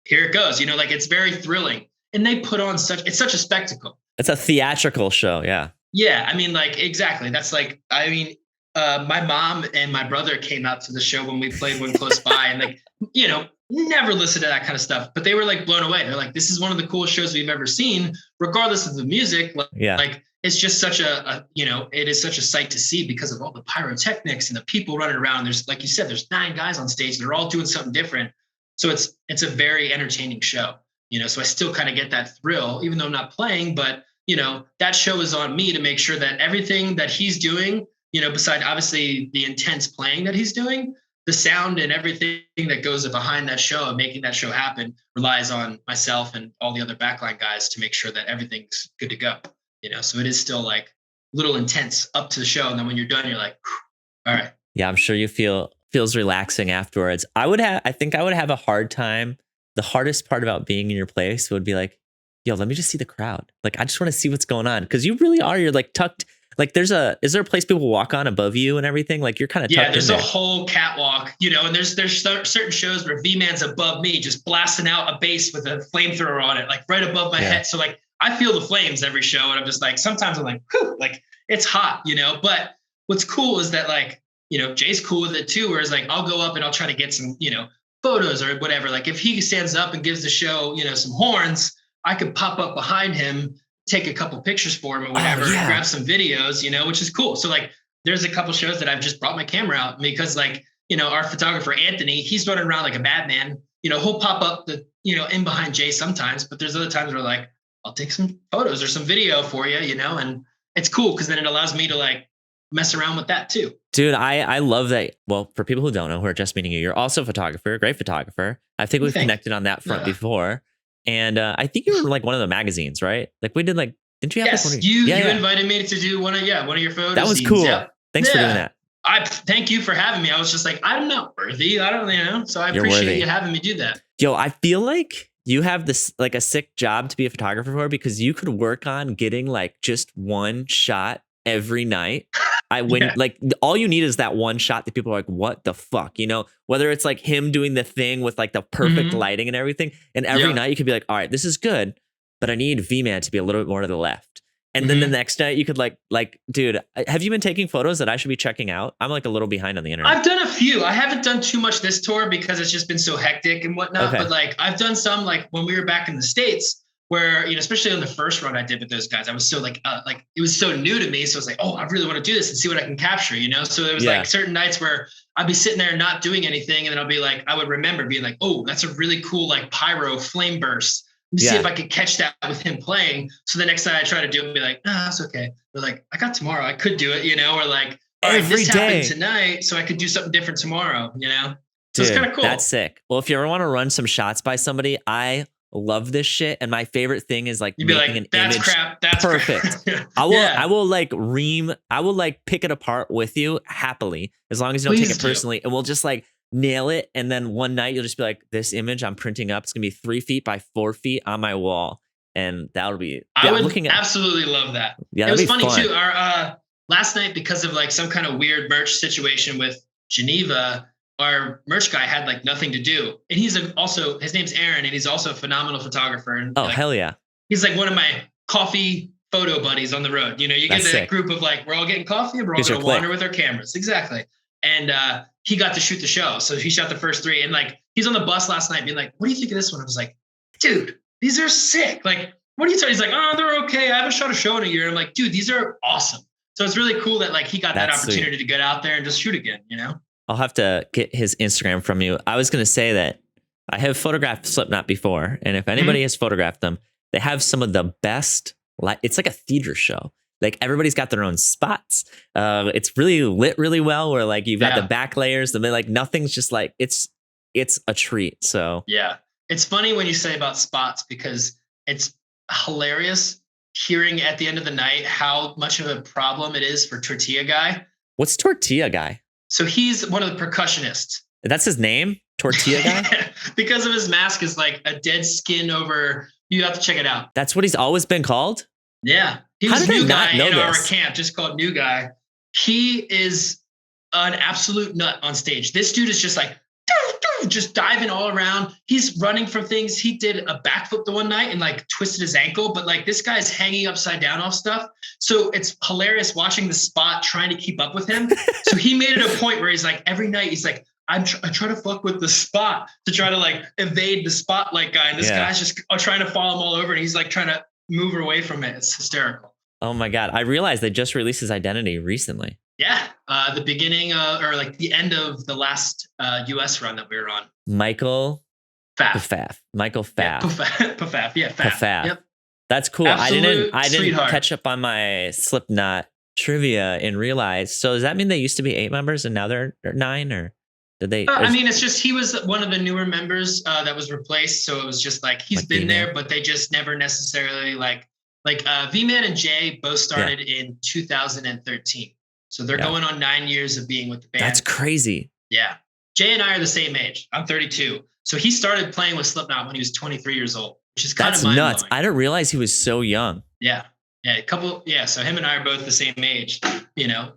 here it goes, you know, like it's very thrilling. And they put on it's such a spectacle. It's a theatrical show. Yeah. Yeah. I mean, like, exactly. That's like, I mean, my mom and my brother came out to the show when we played one close by and like, you know, never listened to that kind of stuff, but they were like blown away. They're like, this is one of the coolest shows we've ever seen, regardless of the music. Like it's just such a, you know, it is such a sight to see because of all the pyrotechnics and the people running around. There's, like you said, there's 9 guys on stage. They're all doing something different. So it's a very entertaining show, you know, so I still kind of get that thrill, even though I'm not playing, but that show is on me to make sure that everything that he's doing, beside obviously the intense playing that he's doing, the sound and everything that goes behind that show and making that show happen relies on myself and all the other backline guys to make sure that everything's good to go. So it is still like a little intense up to the show. And then when you're done, you're like, all right. Yeah, I'm sure you feels relaxing afterwards. I think I would have a hard time. The hardest part about being in your place would be like, yo, let me just see the crowd. Like, I just want to see what's going on. Cause you really are, you're like tucked. Like is there a place people walk on above you and everything? Like you're kind of tucked in there. Yeah, there's a whole catwalk, and there's certain shows where V-Man's above me, just blasting out a bass with a flamethrower on it, like right above my head. So like, I feel the flames every show. And I'm just like, sometimes I'm like, whew, like it's hot, but what's cool is that like, Jay's cool with it too. Whereas like, I'll go up and I'll try to get some, photos or whatever. Like if he stands up and gives the show, some horns, I could pop up behind him, take a couple pictures for him or whatever, grab some videos, which is cool. So like, there's a couple shows that I've just brought my camera out because like, our photographer, Anthony, he's running around like a madman, he'll pop up in behind Jay sometimes, but there's other times where like, I'll take some photos or some video for you, and it's cool because then it allows me to like mess around with that too. Dude, I love that. Well, for people who don't know, who are just meeting you, you're also a photographer, a great photographer. I think we've connected on that front before. And I think you were like one of the magazines, right? Like we did like, didn't you have yes, you invited me to do one of your photos. That was cool. Yeah. Thanks for doing that. I thank you for having me. I was just like, I'm not worthy. I don't, so I appreciate you having me do that. Yo, I feel like you have this like a sick job to be a photographer for because you could work on getting like just one shot every night. Like all you need is that one shot that people are like, what the fuck? Whether it's like him doing the thing with like the perfect lighting and everything. And every night you could be like, all right, this is good, but I need V-Man to be a little bit more to the left. And then the next night you could like, dude, have you been taking photos that I should be checking out? I'm like a little behind on the internet. I've done a few. I haven't done too much this tour because it's just been so hectic and whatnot. Okay. But like I've done some like when we were back in the States where, especially on the first run I did with those guys, I was so like it was so new to me. So I was like, oh, I really want to do this and see what I can capture, So there was like certain nights where I'd be sitting there not doing anything. And then I'll be like, I would remember being like, oh, that's a really cool, like pyro flame burst. Let me see if I could catch that with him playing. So the next time I try to do it, I'll be like, that's okay. But like, I got tomorrow. I could do it, or like, all right, this happened tonight, so I could do something different tomorrow, So Dude, it's kind of cool. That's sick. Well, if you ever want to run some shots by somebody, I love this shit. And my favorite thing is like making an that's image crap. That's perfect. Crap. I will like pick it apart with you happily, as long as you don't take it personally. And we'll just like nail it. And then one night you'll just be like, this image I'm printing up, it's gonna be 3 feet by 4 feet on my wall. And that'll be, I would absolutely love that. Yeah, it was funny too. Our last night, because of like some kind of weird merch situation with Geneva, our merch guy had like nothing to do. And he's also, his name's Aaron, and he's also a phenomenal photographer. And hell yeah. He's like one of my coffee photo buddies on the road. You get that group of like, we're all getting coffee and we're all going to wander with our cameras. Exactly. And he got to shoot the show. So he shot the first 3. And like, he's on the bus last night being like, what do you think of this one? I was like, dude, these are sick. Like, what are you talking? He's like, oh, they're okay. I haven't shot a show in a year. I'm like, dude, these are awesome. So it's really cool that like he got that opportunity to get out there and just shoot again, I'll have to get his Instagram from you. I was going to say that I have photographed Slipknot before. And if anybody has photographed them, they have some of the best, it's like a theater show. Like everybody's got their own spots. It's really lit really well, where like you've got the back layers, and then like nothing's just like, it's a treat. So yeah, it's funny when you say about spots, because it's hilarious hearing at the end of the night how much of a problem it is for Tortilla Guy. What's Tortilla Guy? So he's one of the percussionists. That's his name? Tortilla Guy? Because of his mask is like a dead skin over. You have to check it out. That's what he's always been called? Yeah. He was New Guy in our camp, just called New Guy. He is an absolute nut on stage. This dude is just like, just diving all around. He's running from things. He did a backflip the one night and like twisted his ankle, but like this guy's hanging upside down off stuff. So it's hilarious watching the spot trying to keep up with him. So he made it a point where he's like, every night he's like, I try to fuck with the spot to try to like evade the spotlight guy. And this guy's just trying to follow him all over. And he's like trying to move away from it. It's hysterical. Oh my God. I realized they just released his identity recently. Yeah. The beginning or like the end of the last US run that we were on. Michael Pfaff. Michael Pfaff. Yeah, Pfaff. Yeah, Pfaff. Pfaff. Yep. That's cool. Absolute I didn't sweetheart. catch up on my Slipknot trivia and realize. So does that mean they used to be 8 members and now they're 9, or did they? I mean, it's just he was one of the newer members that was replaced, so it was just like he's Like been V-Man? there, but they just never necessarily like V-Man and Jay both started in 2013, so they're going on 9 years of being with the band. That's crazy. Yeah, Jay and I are the same age. I'm 32, so he started playing with Slipknot when he was 23 years old, which is kind of mind-blowing. Nuts. I didn't realize he was so young. Yeah, a couple. Yeah, so him and I are both the same age,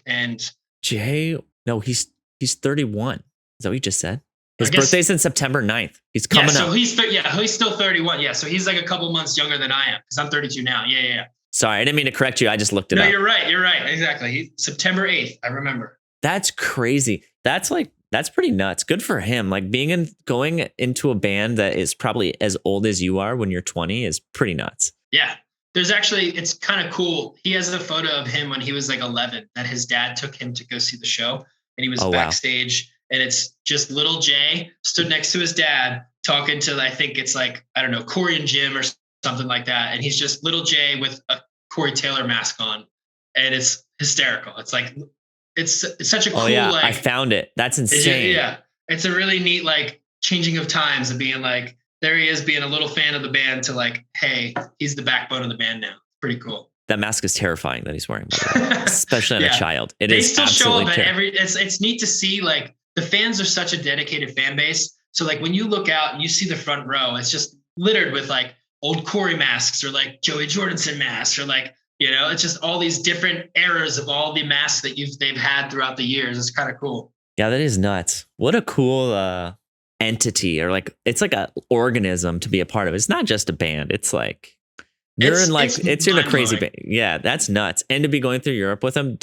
and Jay, no, he's 31. Is that what you just said? His birthday's in September 9th. He's coming up. He's still 31. Yeah, so he's like a couple months younger than I am because I'm 32 now. Yeah. Sorry, I didn't mean to correct you. I just looked it up. No, you're right. Exactly. September 8th. I remember. That's crazy. That's pretty nuts. Good for him. Like going into a band that is probably as old as you are when you're 20 is pretty nuts. Yeah. It's kind of cool. He has a photo of him when he was like 11 that his dad took him to go see the show, and he was backstage. Wow. And it's just little Jay stood next to his dad talking to, I think it's like, I don't know, Corey and Jim or something like that. And he's just little Jay with a Corey Taylor mask on. And it's hysterical. It's like, it's such a cool, like, I found it. That's insane. Yeah. It's a really neat, like, changing of times of being like, there he is being a little fan of the band to like, hey, he's the backbone of the band now. Pretty cool. That mask is terrifying that he's wearing, by the way, especially on a child. They still show up at it's neat to see, like, the fans are such a dedicated fan base. So like when you look out and you see the front row, it's just littered with like old Corey masks or like Joey Jordison masks or like, it's just all these different eras of all the masks that they've had throughout the years. It's kind of cool. Yeah, that is nuts. What a cool entity, or like it's like an organism to be a part of. It's not just a band. It's like it's in a crazy band. Yeah, that's nuts. And to be going through Europe with them,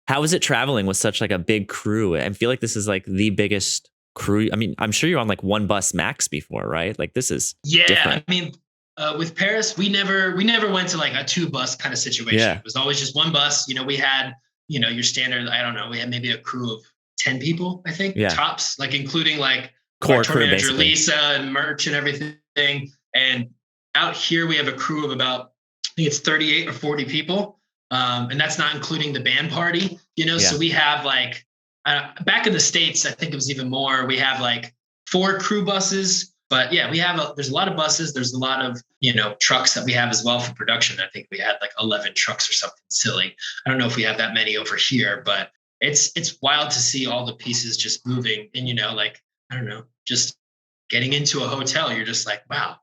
how is it traveling with such like a big crew? I feel like this is like the biggest crew. I mean, I'm sure you're on like one bus max before, right? Like this is different. I mean, with Paris, we never went to like a 2-bus kind of situation. Yeah. It was always just one bus. We had, your standard, I don't know, we had maybe a crew of 10 people, I think, tops, like including like core tour crew, manager basically. Lisa and merch and everything. And out here we have a crew of about, I think it's 38 or 40 people. And that's not including the band party, So we have like, back in the States, I think it was even more. We have like 4 crew buses, but yeah, there's a lot of buses. There's a lot of, trucks that we have as well for production. I think we had like 11 trucks or something silly. I don't know if we have that many over here, but it's wild to see all the pieces just moving and, like, I don't know, just getting into a hotel. You're just like, wow,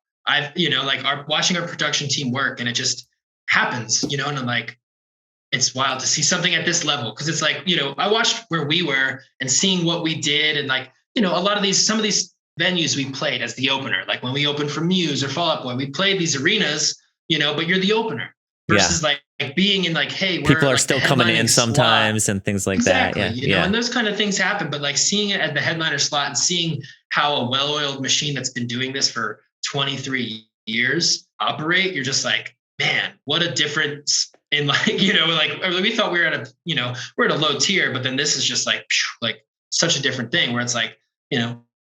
watching our production team work, and it just happens, and I'm like, it's wild to see something at this level. Cause it's like, I watched where we were and seeing what we did. And like, some of these venues we played as the opener, like when we opened for Muse or Fall Out Boy, we played these arenas, but you're the opener versus like being in like, hey, people are like still coming in sometimes and things like that. Yeah. And those kind of things happen, but like seeing it at the headliner slot and seeing how a well-oiled machine that's been doing this for 23 years operate, you're just like, man, what a difference. And like, we thought we were at we're at a low tier, but then this is just like such a different thing where it's like,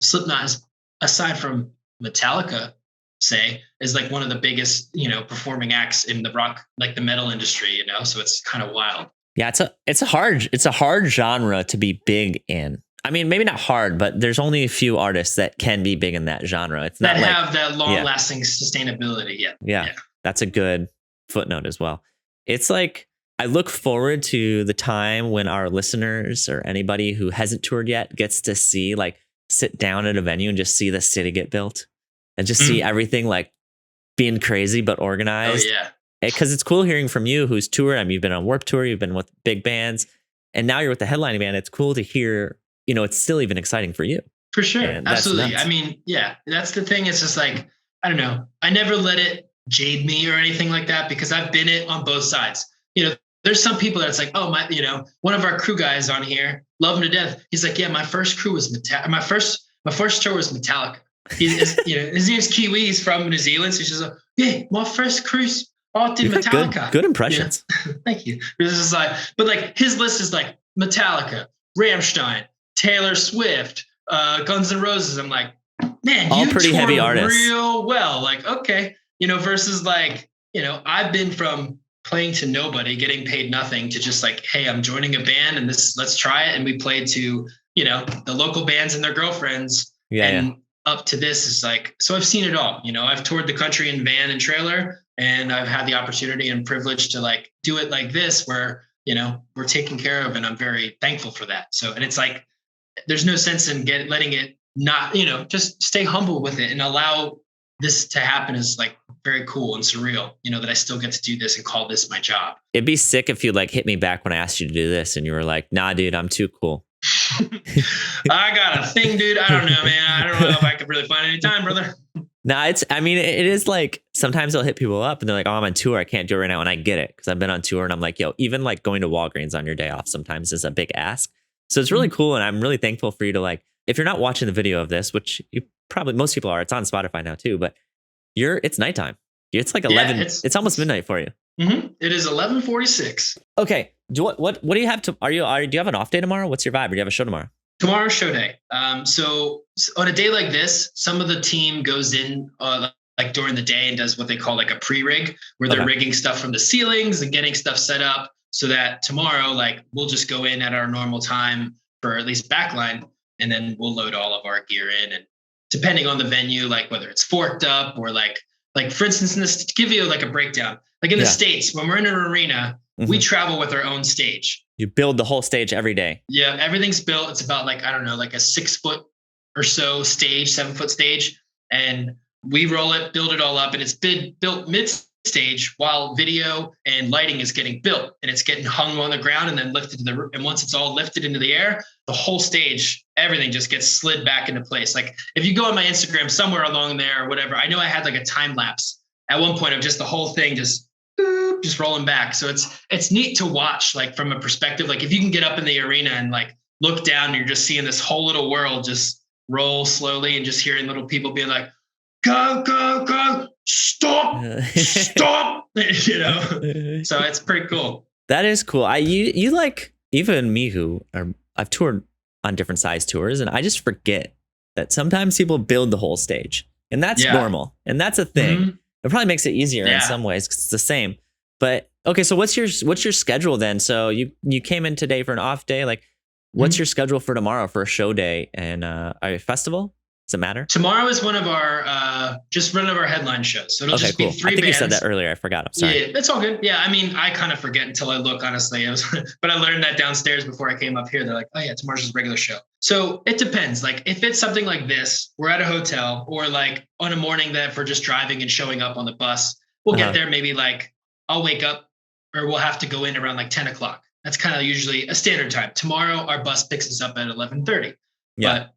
Slipknot is, aside from Metallica, say, is like one of the biggest, performing acts in the rock, like the metal industry, so it's kind of wild. Yeah. It's a hard genre to be big in. I mean, maybe not hard, but there's only a few artists that can be big in that genre. It's not that have that long lasting sustainability. Yeah. That's a good footnote as well. It's like, I look forward to the time when our listeners or anybody who hasn't toured yet gets to sit down at a venue and just see the city get built and just see everything like being crazy, but organized. Oh, yeah. Because it's cool hearing from you who's toured. I mean, you've been on Warped Tour, you've been with big bands, and now you're with the headlining band. It's cool to hear, it's still even exciting for you. For sure. Absolutely. I mean, yeah, that's the thing. It's just like, I don't know. I never let it jade me or anything like that because I've been it on both sides. There's some people that's like, oh, one of our crew guys on here, love him to death. He's like, yeah, my first crew was my first tour was Metallica. His name's Kiwi. He's from New Zealand. So he's just like, yeah, my first cruise, I did Metallica. Good impressions. Thank you. This is like, but like his list is like Metallica, Rammstein, Taylor Swift, Guns N' Roses. I'm like, man, all you pretty heavy artists. Real well. Like, okay. versus like, I've been from playing to nobody, getting paid nothing to just like, hey, I'm joining a band and let's try it. And we played to, the local bands and their girlfriends. And up to this is like, so I've seen it all. I've toured the country in van and trailer, and I've had the opportunity and privilege to like do it like this where, we're taken care of, and I'm very thankful for that. So, and it's like, there's no sense in letting it not, just stay humble with it and allow this to happen is like very cool and surreal, that I still get to do this and call this my job. It'd be sick if you like hit me back when I asked you to do this and you were like, nah, dude, I'm too cool. I got a thing, dude. I don't know, man. I don't know if I could really find any time, brother. No, it is like sometimes I'll hit people up and they're like, oh, I'm on tour. I can't do it right now. And I get it because I've been on tour, and I'm like, yo, even like going to Walgreens on your day off sometimes is a big ask. So it's really cool. And I'm really thankful for you to like, if you're not watching the video of this, which you probably, most people are, it's on Spotify now too, but it's nighttime. It's like 11. It's almost midnight for you. Mm-hmm. It is 11:46. Okay. What do you have to, do you have an off day tomorrow? What's your vibe? Or do you have a show tomorrow? Tomorrow's show day. So on a day like this, some of the team goes in like during the day and does what they call like a pre-rig, where they're rigging stuff from the ceilings and getting stuff set up so that tomorrow, like we'll just go in at our normal time for at least backline, and then we'll load all of our gear in. And depending on the venue, like whether it's forked up or like for instance, to give you like a breakdown, like in the States, when we're in an arena, we travel with our own stage. You build the whole stage every day. Yeah, everything's built. It's about like, I don't know, like a 6 foot or so stage, 7 foot stage. And we roll it, build it all up. And it's been built mid stage while video and lighting is getting built, and it's getting hung on the ground and then lifted to the roof. And once it's all lifted into the air, the whole stage, everything just gets slid back into place. Like if you go on my Instagram somewhere along there or whatever, I know I had like a time lapse at one point of just the whole thing just rolling back. So it's neat to watch, like from a perspective, like if you can get up in the arena and like look down and you're just seeing this whole little world just roll slowly, and just hearing little people being like, go, go, go, stop, stop, so it's pretty cool. That is cool. You like, even me I've toured on different size tours, and I just forget that sometimes people build the whole stage, and that's normal. And that's a thing. Mm-hmm. It probably makes it easier in some ways because it's the same. But okay, so what's your schedule then? So you came in today for an off day. Like, what's your schedule for tomorrow for a show day and a festival? Does it matter? Tomorrow is one of our headline shows. So it'll just be 3 bands. I think you said that earlier. I forgot. I'm sorry. Yeah, it's all good. Yeah, I mean, I kind of forget until I look, honestly. But I learned that downstairs before I came up here. They're like, oh yeah, tomorrow's just a regular show. So it depends. Like if it's something like this, we're at a hotel, or like on a morning that we're just driving and showing up on the bus, we'll get there maybe like, I'll wake up, or we'll have to go in around like 10 o'clock. That's kind of usually a standard time. Tomorrow, our bus picks us up at 11:30. Yeah. But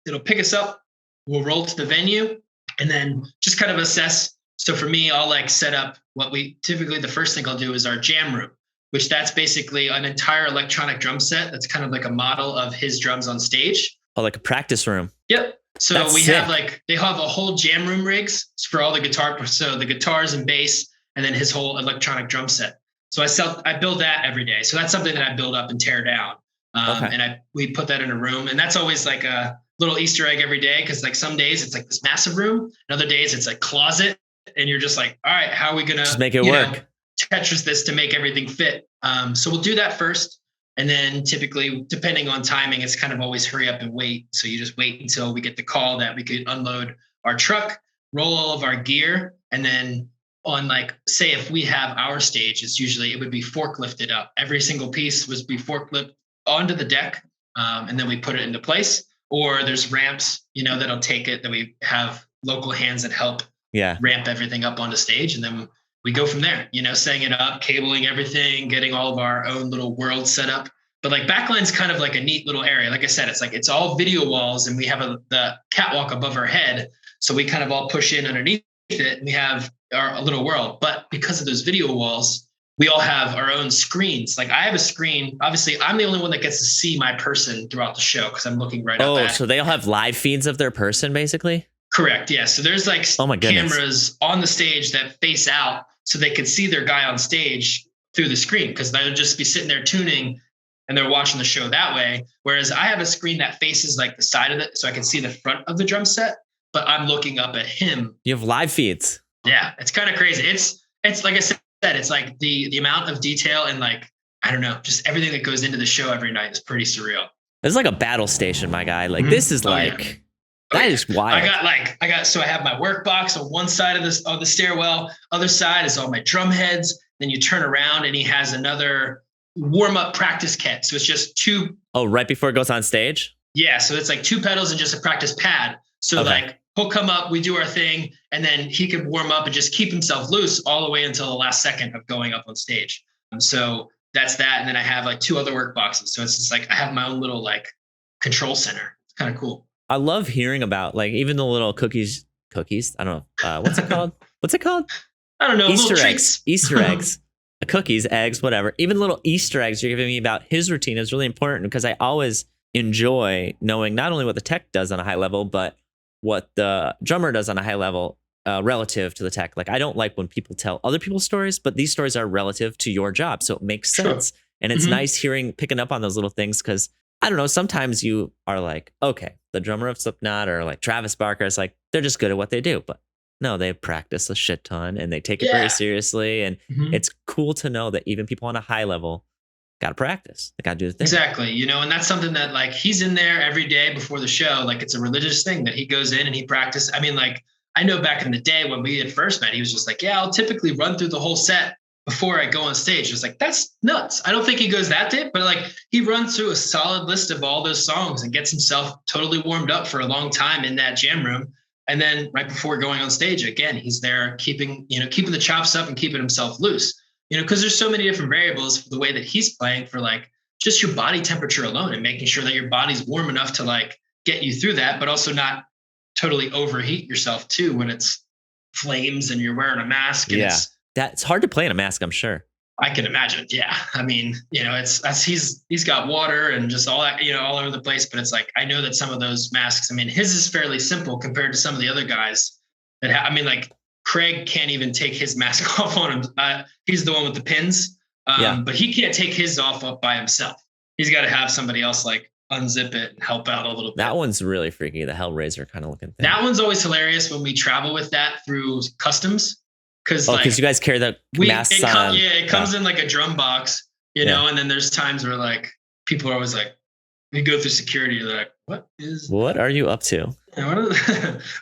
it'll pick us up. We'll roll to the venue and then just kind of assess. So for me, I'll like set up the first thing I'll do is our jam room, which that's basically an entire electronic drum set. That's kind of like a model of his drums on stage. Oh, like a practice room. Yep. So that's sick. They have a whole jam room rigs for all the the guitars and bass, and then his whole electronic drum set. So I build that every day. So that's something that I build up and tear down. And we put that in a room, and that's always like a little Easter egg every day. Cause like some days it's like this massive room, and other days it's like closet, and you're just like, all right, how are we going to just make it work? Tetris this to make everything fit. So we'll do that first. And then typically, depending on timing, it's kind of always hurry up and wait. So you just wait until we get the call that we could unload our truck, roll all of our gear. And then on like, say if we have our stage, it would be forklifted up. Every single piece would be forklift onto the deck. And then we put it into place. Or there's ramps, that'll take it, that we have local hands that help ramp everything up onto stage. And then we go from there, setting it up, cabling everything, getting all of our own little world set up. But like backline's kind of like a neat little area. Like I said, it's all video walls, and we have the catwalk above our head. So we kind of all push in underneath it, and we have our little world. But because of those video walls, we all have our own screens. Like I have a screen. Obviously, I'm the only one that gets to see my person throughout the show because I'm looking right up at. Oh, so they all have live feeds of their person, basically? Correct, yeah. So there's like cameras on the stage that face out so they can see their guy on stage through the screen, because they'll just be sitting there tuning and they're watching the show that way. Whereas I have a screen that faces like the side of it so I can see the front of the drum set, but I'm looking up at him. You have live feeds? Yeah, it's kind of crazy. It's like I said, it's like the amount of detail and like, I don't know, just everything that goes into the show every night is pretty surreal. It's like a battle station, my guy. Like this is like that is wild. So I have my work box on one side of the stairwell, other side is all my drum heads. Then you turn around and he has another warm-up practice kit. So it's just two. Oh, right before it goes on stage? Yeah. So it's like two pedals and just a practice pad. So like he'll come up, we do our thing, and then he can warm up and just keep himself loose all the way until the last second of going up on stage. So that's that. And then I have like two other work boxes. So it's just like I have my own little like control center. It's kind of cool. I love hearing about like even the little cookies. I don't know. What's it called? What's it called? I don't know. Easter eggs, cookies, eggs, whatever. Even little Easter eggs you're giving me about his routine is really important because I always enjoy knowing not only what the tech does on a high level, but what the drummer does on a high level relative to the tech. Like I don't like when people tell other people's stories, but these stories are relative to your job. So it makes sense. Sure. And it's nice picking up on those little things because I don't know, sometimes you are like, okay, the drummer of Slipknot or like Travis Barker is like, they're just good at what they do. But no, they practice a shit ton and they take it very seriously. And it's cool to know that even people on a high level got to practice. They got to do the thing. Exactly. You know, and that's something that like he's in there every day before the show. Like it's a religious thing that he goes in and he practices. I mean, like I know back in the day when we had first met, he was just like, yeah, I'll typically run through the whole set before I go on stage. It's like, that's nuts. I don't think he goes that deep, but like he runs through a solid list of all those songs and gets himself totally warmed up for a long time in that jam room. And then right before going on stage, again, he's there keeping the chops up and keeping himself loose, because there's so many different variables for the way that he's playing for like just your body temperature alone and making sure that your body's warm enough to like get you through that, but also not totally overheat yourself too when it's flames and you're wearing a mask. And That's hard to play in a mask, I'm sure. I can imagine. Yeah. I mean, he's got water and just all that, all over the place, but it's like, I know that some of those masks, I mean, his is fairly simple compared to some of the other guys that like Craig can't even take his mask off on him. He's the one with the pins, but he can't take his off up by himself. He's got to have somebody else like unzip it and help out a little bit. That one's really freaky. The Hellraiser kind of looking thing. That one's always hilarious when we travel with that through customs. Because you guys carry the masks on. It comes in like a drum box, and then there's times where like people are always like, we go through security, they're like, what are you up to?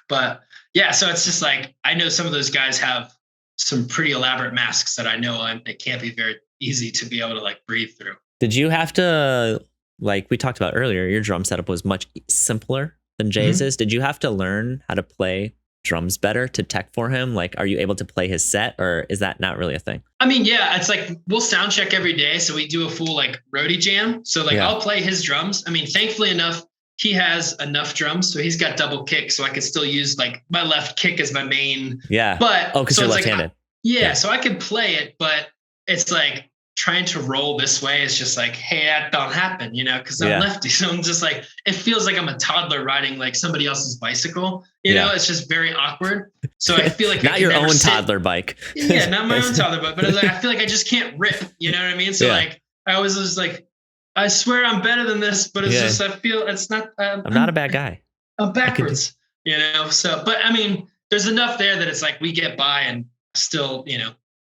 But yeah, so it's just like, I know some of those guys have some pretty elaborate masks that I know it can't be very easy to be able to like breathe through. Did you have to, like we talked about earlier, your drum setup was much simpler than Jay's is. Did you have to learn how to play drums better to tech for him? Like, are you able to play his set or is that not really a thing? I mean, yeah, it's like we'll sound check every day. So we do a full like roadie jam. So like I'll play his drums. I mean, thankfully enough, he has enough drums. So he's got double kick. So I can still use like my left kick as my main. Yeah. But because you're left-handed. Like, so I can play it, but it's like trying to roll this way is just like, hey, that don't happen, because I'm lefty. So I'm just like, it feels like I'm a toddler riding like somebody else's bicycle. It's just very awkward. So I feel like not your own toddler bike. Yeah, not my own toddler bike, but it's like, I feel like I just can't rip. You know what I mean? So like, I always was like, I swear I'm better than this, but it's just, I feel it's not. I'm not a bad guy. I'm backwards, So, but I mean, there's enough there that it's like we get by and still,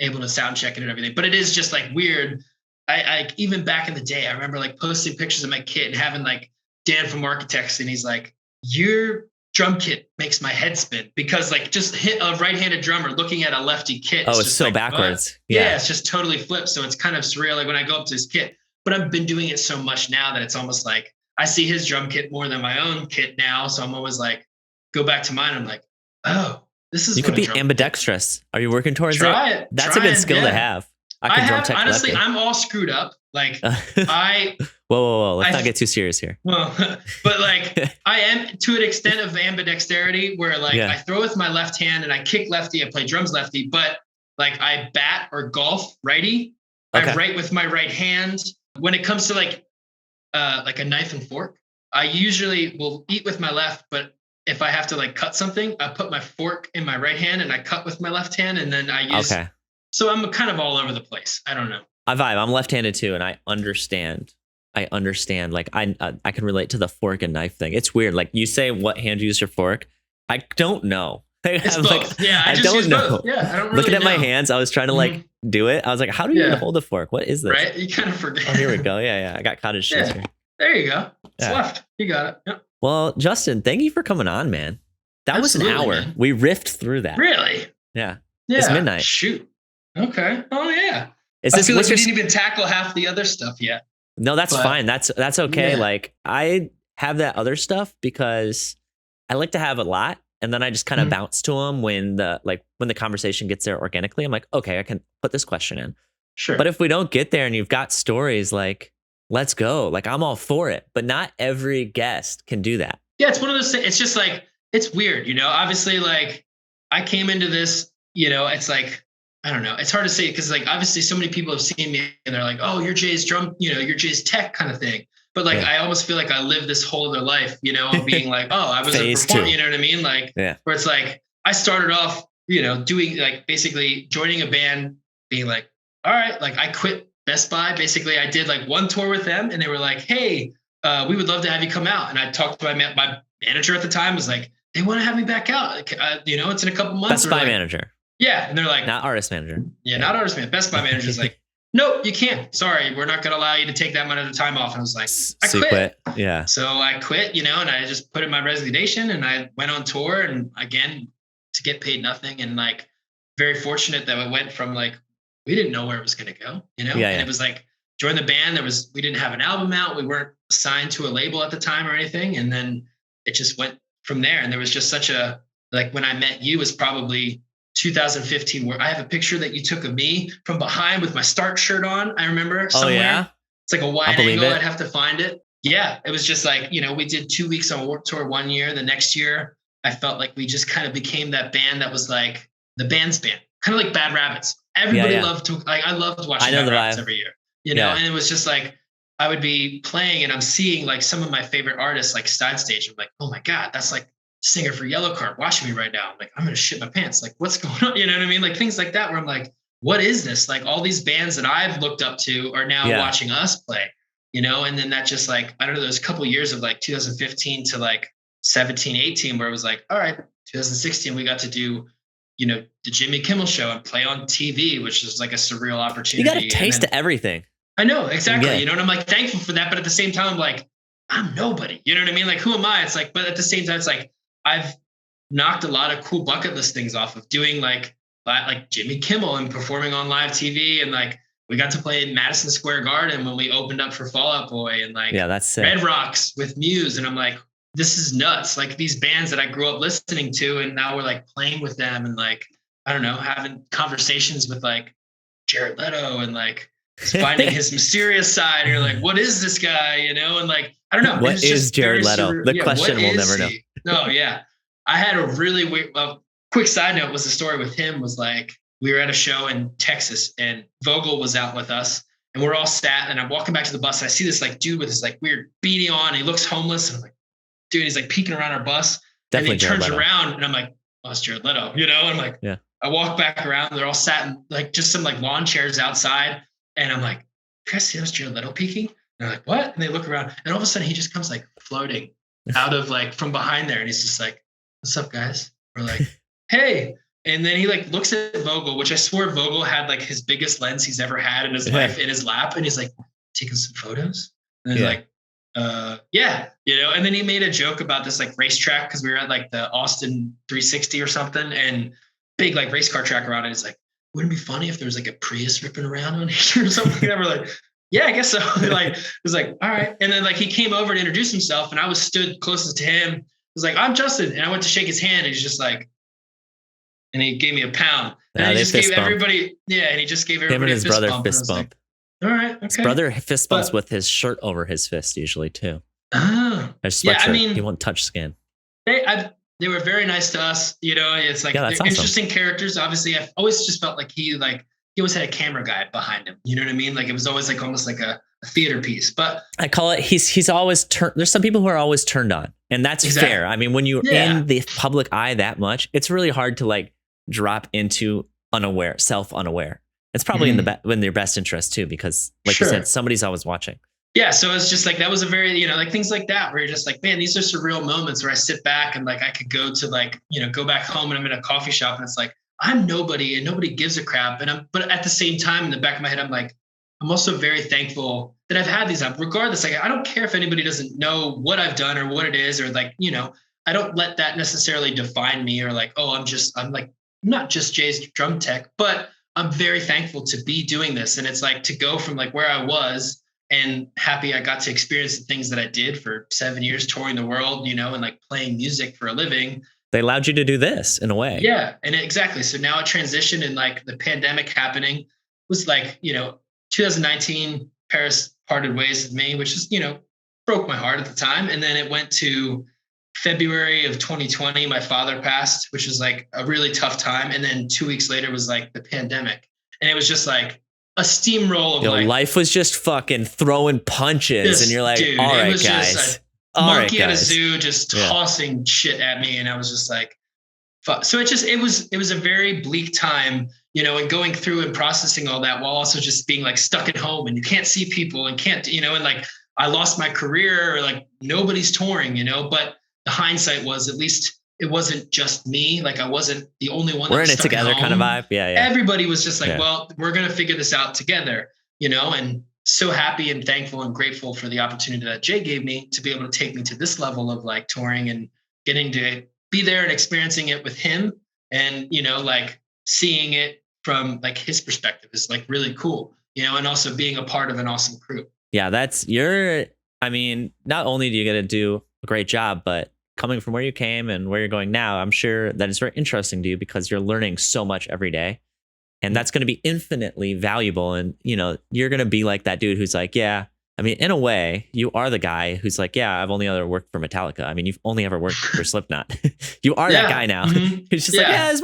able to sound check it and everything. But it is just like weird. I even back in the day, I remember like posting pictures of my kit and having like Dan from Architects, and he's like, your drum kit makes my head spin because like just hit a right-handed drummer looking at a lefty kit. Oh, it's so like, backwards. Yeah, it's just totally flipped. So it's kind of surreal. Like when I go up to his kit, but I've been doing it so much now that it's almost like I see his drum kit more than my own kit now. So I'm always like, go back to mine. I'm like, oh, this is. You could be ambidextrous. Are you working towards it? That's a good skill to have. I have honestly, I'm all screwed up. Like whoa. Let's not get too serious here. Well, but like I am to an extent of ambidexterity where like I throw with my left hand and I kick lefty. I play drums lefty, but like I bat or golf righty. Okay. I write with my right hand. When it comes to like a knife and fork, I usually will eat with my left, but if I have to like cut something, I put my fork in my right hand and I cut with my left hand, and then I use. Okay. So I'm kind of all over the place. I don't know. I vibe. I'm left-handed too, and I understand. Like I can relate to the fork and knife thing. It's weird. Like you say, what hand you use your fork? I don't know. It's both. Yeah, I just use both. Yeah, I don't really Looking at know. my hands, I was trying to like do it. I was like, how do you even hold a fork? What is this? Right? You kind of forget. Oh, here we go. Yeah. I got cottage cheese here. There you go. It's left. You got it. Yep. Well, Justin, thank you for coming on, man. That Absolutely, was an hour. man. We riffed through that. Really? Yeah. Yeah. It's midnight. Shoot. Okay. Oh yeah. I feel like we didn't even tackle half the other stuff yet. No, that's fine. That's okay. Yeah. Like I have that other stuff because I like to have a lot, and then I just kind of bounce to them when the conversation gets there organically. I'm like, okay, I can put this question in. Sure. But if we don't get there and you've got stories, like, let's go. Like I'm all for it. But not every guest can do that. Yeah, it's one of those things. It's just like, it's weird, obviously, like I came into this, it's like, I don't know. It's hard to say because like obviously so many people have seen me and they're like, oh, you're Jay's drum, you're Jay's tech kind of thing. But like I almost feel like I live this whole other life, of being like, oh, I was a performer, you know what I mean? Like where it's like I started off, doing like basically joining a band, being like, all right, like I quit Best Buy. Basically, I did like one tour with them and they were like, hey, we would love to have you come out. And I talked to my manager at the time, was like, they want to have me back out. It's in a couple months. Best Buy manager. Yeah. And they're like, not artist manager. Yeah, not artist manager. Best Buy manager is like, nope, you can't. Sorry, we're not going to allow you to take that much of the time off. And I was like, I quit. Yeah. So I quit, and I just put in my resignation and I went on tour and again, to get paid nothing. And like, very fortunate that it went from like, we didn't know where it was going to go, And it was like, join the band. We didn't have an album out. We weren't signed to a label at the time or anything. And then it just went from there. And there was just such a, like when I met you was probably 2015, where I have a picture that you took of me from behind with my Start shirt on. I remember somewhere. Oh, yeah? It's like a wide angle. I'd have to find it. Yeah. It was just like, we did 2 weeks on Warped Tour one year. The next year, I felt like we just kind of became that band that was like the band's band, kind of like Bad Rabbits. Everybody loved to, like, I loved watching Bad Rabbits every year, and it was just like, I would be playing and I'm seeing like some of my favorite artists, like side stage. I'm like, oh my God, that's like singer for Yellow Card watching me right now. I'm like, I'm going to shit my pants. Like, what's going on? You know what I mean? Like things like that, where I'm like, what is this? Like all these bands that I've looked up to are now watching us play, and then that just like, I don't know, there's a couple of years of like 2015 to like 17, 18, where it was like, all right, 2016, we got to do, the Jimmy Kimmel show and play on TV, which is like a surreal opportunity. You got a taste of everything. I know, exactly. And I'm like thankful for that. But at the same time, I'm like, I'm nobody. You know what I mean? Like, who am I? It's like, but at the same time, it's like, I've knocked a lot of cool bucket list things off of doing like Jimmy Kimmel and performing on live TV. And like, we got to play in Madison Square Garden when we opened up for Fall Out Boy and like that's sick. Red Rocks with Muse. And I'm like, this is nuts. Like these bands that I grew up listening to. And now we're like playing with them and like, I don't know, having conversations with like Jared Leto and like finding his mysterious side. And you're like, what is this guy? And like, I don't know. What is Jared Leto? The question we'll never know. No, yeah. I had a really weird, quick side note was the story with him was like, we were at a show in Texas and Vogel was out with us and we're all sat and I'm walking back to the bus and I see this like dude with this like weird beanie on and he looks homeless. And I'm like, dude, he's like peeking around our bus. Definitely and he turns around and I'm like, oh, it's Jared Leto, And I'm like, yeah. I walk back around. They're all sat in like just some like lawn chairs outside. And I'm like, you guys see those Jared Leto peeking? And they're like, what? And they look around and all of a sudden he just comes like floating out of like from behind there. And he's just like, what's up, guys? We're like, hey. And then he like looks at Vogel, which I swore Vogel had like his biggest lens he's ever had in his life in his lap. And he's like, taking some photos. And he's like, yeah, And then he made a joke about this like racetrack because we were at like the Austin 360 or something and big like race car track around it. It's like, wouldn't it be funny if there was like a Prius ripping around on here or something? And we're like, yeah, I guess so. Like, it was like, all right. And then like he came over to introduce himself and I was stood closest to him. I was like, I'm Justin. And I went to shake his hand and he's just like, and he gave me a pound. And he just gave everybody, and he just gave everybody him and his brother fist bump. Like, all right, okay. His brother fist bumps with his shirt over his fist usually too. Oh, yeah. I mean, he won't touch skin. They were very nice to us. It's like they're awesome. Interesting characters. Obviously, I've always just felt like he always had a camera guy behind him. You know what I mean? Like it was always like almost like a theater piece. But I call it he's always turned. There's some people who are always turned on, and that's fair. I mean, when you're in the public eye that much, it's really hard to like drop into self-unaware. It's probably in your best interest too, because like you said, somebody's always watching. yeah, so it's just like, that was a very, like things like that where you're just like, man, these are surreal moments where I sit back and like I could go to like, go back home and I'm in a coffee shop and it's like, I'm nobody and nobody gives a crap. But at the same time, in the back of my head, I'm like, I'm also very thankful that I've had these regardless. Like, I don't care if anybody doesn't know what I've done or what it is, or like, I don't let that necessarily define me or like, oh, I'm like, not just Jay's drum tech, but I'm very thankful to be doing this. And it's like to go from like where I was and happy I got to experience the things that I did for 7 years touring the world, and like playing music for a living. They allowed you to do this in a way. Yeah. And exactly. So now a transition and like the pandemic happening was like, 2019, Paris parted ways with me, which is, broke my heart at the time. And then it went to February of 2020, my father passed, which was like a really tough time. And then 2 weeks later was like the pandemic. And it was just like a steamroll of like life was just fucking throwing punches, and you're like, dude, all right, guys. Monkey at a zoo just tossing shit at me, and I was just like, fuck. So it was a very bleak time, and going through and processing all that while also just being like stuck at home and you can't see people and can't, and like I lost my career, or like nobody's touring, but the hindsight was at least it wasn't just me. Like I wasn't the only one. We're in it together kind of vibe. Yeah. Everybody was just like, well, we're going to figure this out together, and so happy and thankful and grateful for the opportunity that Jay gave me to be able to take me to this level of like touring and getting to be there and experiencing it with him. And, like seeing it from like his perspective is like really cool, and also being a part of an awesome crew. Yeah. I mean, not only do you get to do a great job, but coming from where you came and where you're going now, I'm sure that it's very interesting to you because you're learning so much every day. And that's going to be infinitely valuable. And, you're going to be like that dude who's like, yeah, I mean, in a way, you are the guy who's like, yeah, I've only ever worked for Metallica. I mean, you've only ever worked for Slipknot. You are that guy now. Mm-hmm. He's just like, yeah, this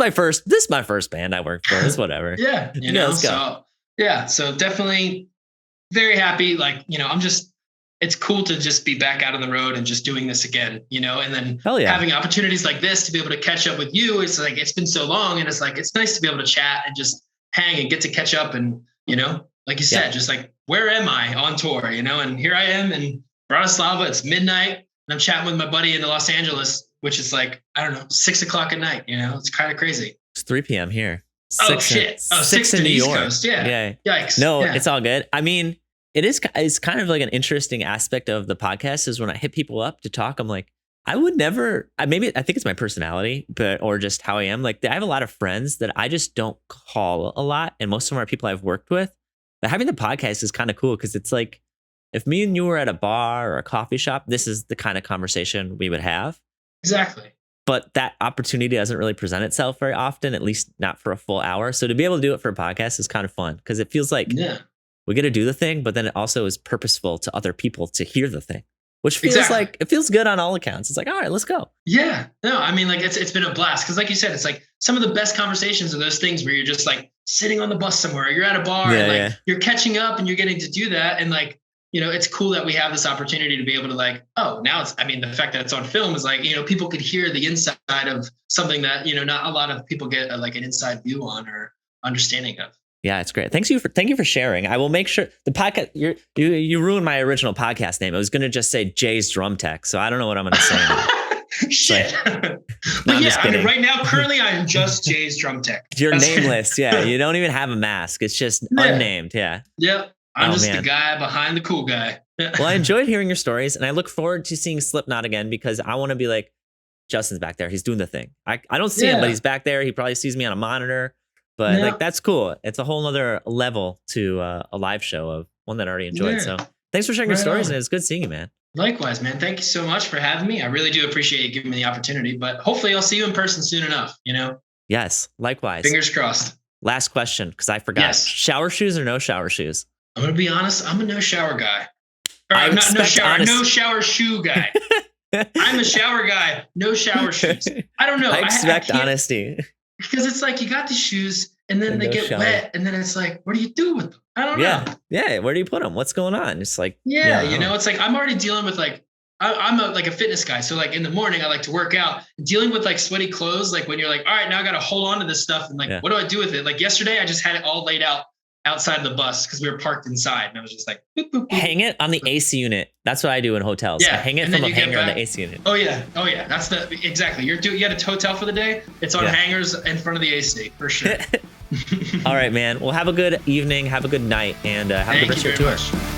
is my first band I worked for. It's whatever. Yeah. Let's go. So definitely very happy. Like, it's cool to just be back out on the road and just doing this again, and then having opportunities like this to be able to catch up with you. It's like, it's been so long, and it's like, it's nice to be able to chat and just hang and get to catch up. And, like you said, just like, where am I on tour, and here I am in Bratislava, it's midnight and I'm chatting with my buddy in Los Angeles, which is like, I don't know, 6 o'clock at night, it's kind of crazy. It's 3 p.m. here. 6 in the East Coast. Yeah. Yikes. No, It's all good. I mean, it's kind of like an interesting aspect of the podcast is when I hit people up to talk, I'm like, I would never, I think it's my personality, or just how I am. Like I have a lot of friends that I just don't call a lot. And most of them are people I've worked with. But having the podcast is kind of cool because it's like, if me and you were at a bar or a coffee shop, this is the kind of conversation we would have. Exactly. But that opportunity doesn't really present itself very often, at least not for a full hour. So to be able to do it for a podcast is kind of fun because it feels like we get to do the thing, but then it also is purposeful to other people to hear the thing, which feels like it feels good on all accounts. It's like, all right, let's go. Yeah, no, I mean, like it's been a blast. Cause like you said, it's like some of the best conversations are those things where you're just like sitting on the bus somewhere, or you're at a bar and like you're catching up and you're getting to do that. And like, it's cool that we have this opportunity to be able to like, now the fact that it's on film is like, people could hear the inside of something that, not a lot of people get like an inside view on or understanding of. Yeah, it's great. Thank you for sharing. I will make sure the podcast. You ruined my original podcast name. I was going to just say Jay's Drum Tech, so I don't know what I'm going to say now. Shit. But yeah, I mean, right now, currently, I am just Jay's Drum Tech. You're nameless. Yeah, you don't even have a mask. It's just unnamed. Yeah. Yep. I'm just the guy behind the cool guy. Well, I enjoyed hearing your stories, and I look forward to seeing Slipknot again because I want to be like, Justin's back there. He's doing the thing. I don't see him, but he's back there. He probably sees me on a monitor. But like that's cool. It's a whole other level to a live show of one that I already enjoyed. So thanks for sharing your stories, and it's good seeing you, man. Likewise, man. Thank you so much for having me. I really do appreciate you giving me the opportunity. But hopefully, I'll see you in person soon enough. Yes, likewise. Fingers crossed. Last question, because I forgot. Yes. Shower shoes or no shower shoes? I'm gonna be honest. I'm a no shower guy. No shower shoe guy. I'm a shower guy. No shower shoes. I don't know. I expect honesty. Because it's like you got the shoes and then they get wet and then it's like, what do you do with them? I don't know. Yeah. Where do you put them? What's going on? It's like, it's like I'm already dealing with like, I'm a fitness guy. So like in the morning, I like to work out. Dealing with like sweaty clothes, like when you're like, all right, now I got to hold on to this stuff. And like, what do I do with it? Like yesterday, I just had it all laid out outside the bus because we were parked inside, and I was just like, boop, boop, boop. Hang it on the AC unit. That's what I do in hotels. Yeah, I hang it and from then a you get hanger on the back- AC unit. Oh yeah, that's exactly. You had a hotel for the day. It's on Yeah. hangers in front of the AC for sure. All right, man. Well, have a good evening. Have a good night, and have a good Thank rest you of your very tour. much.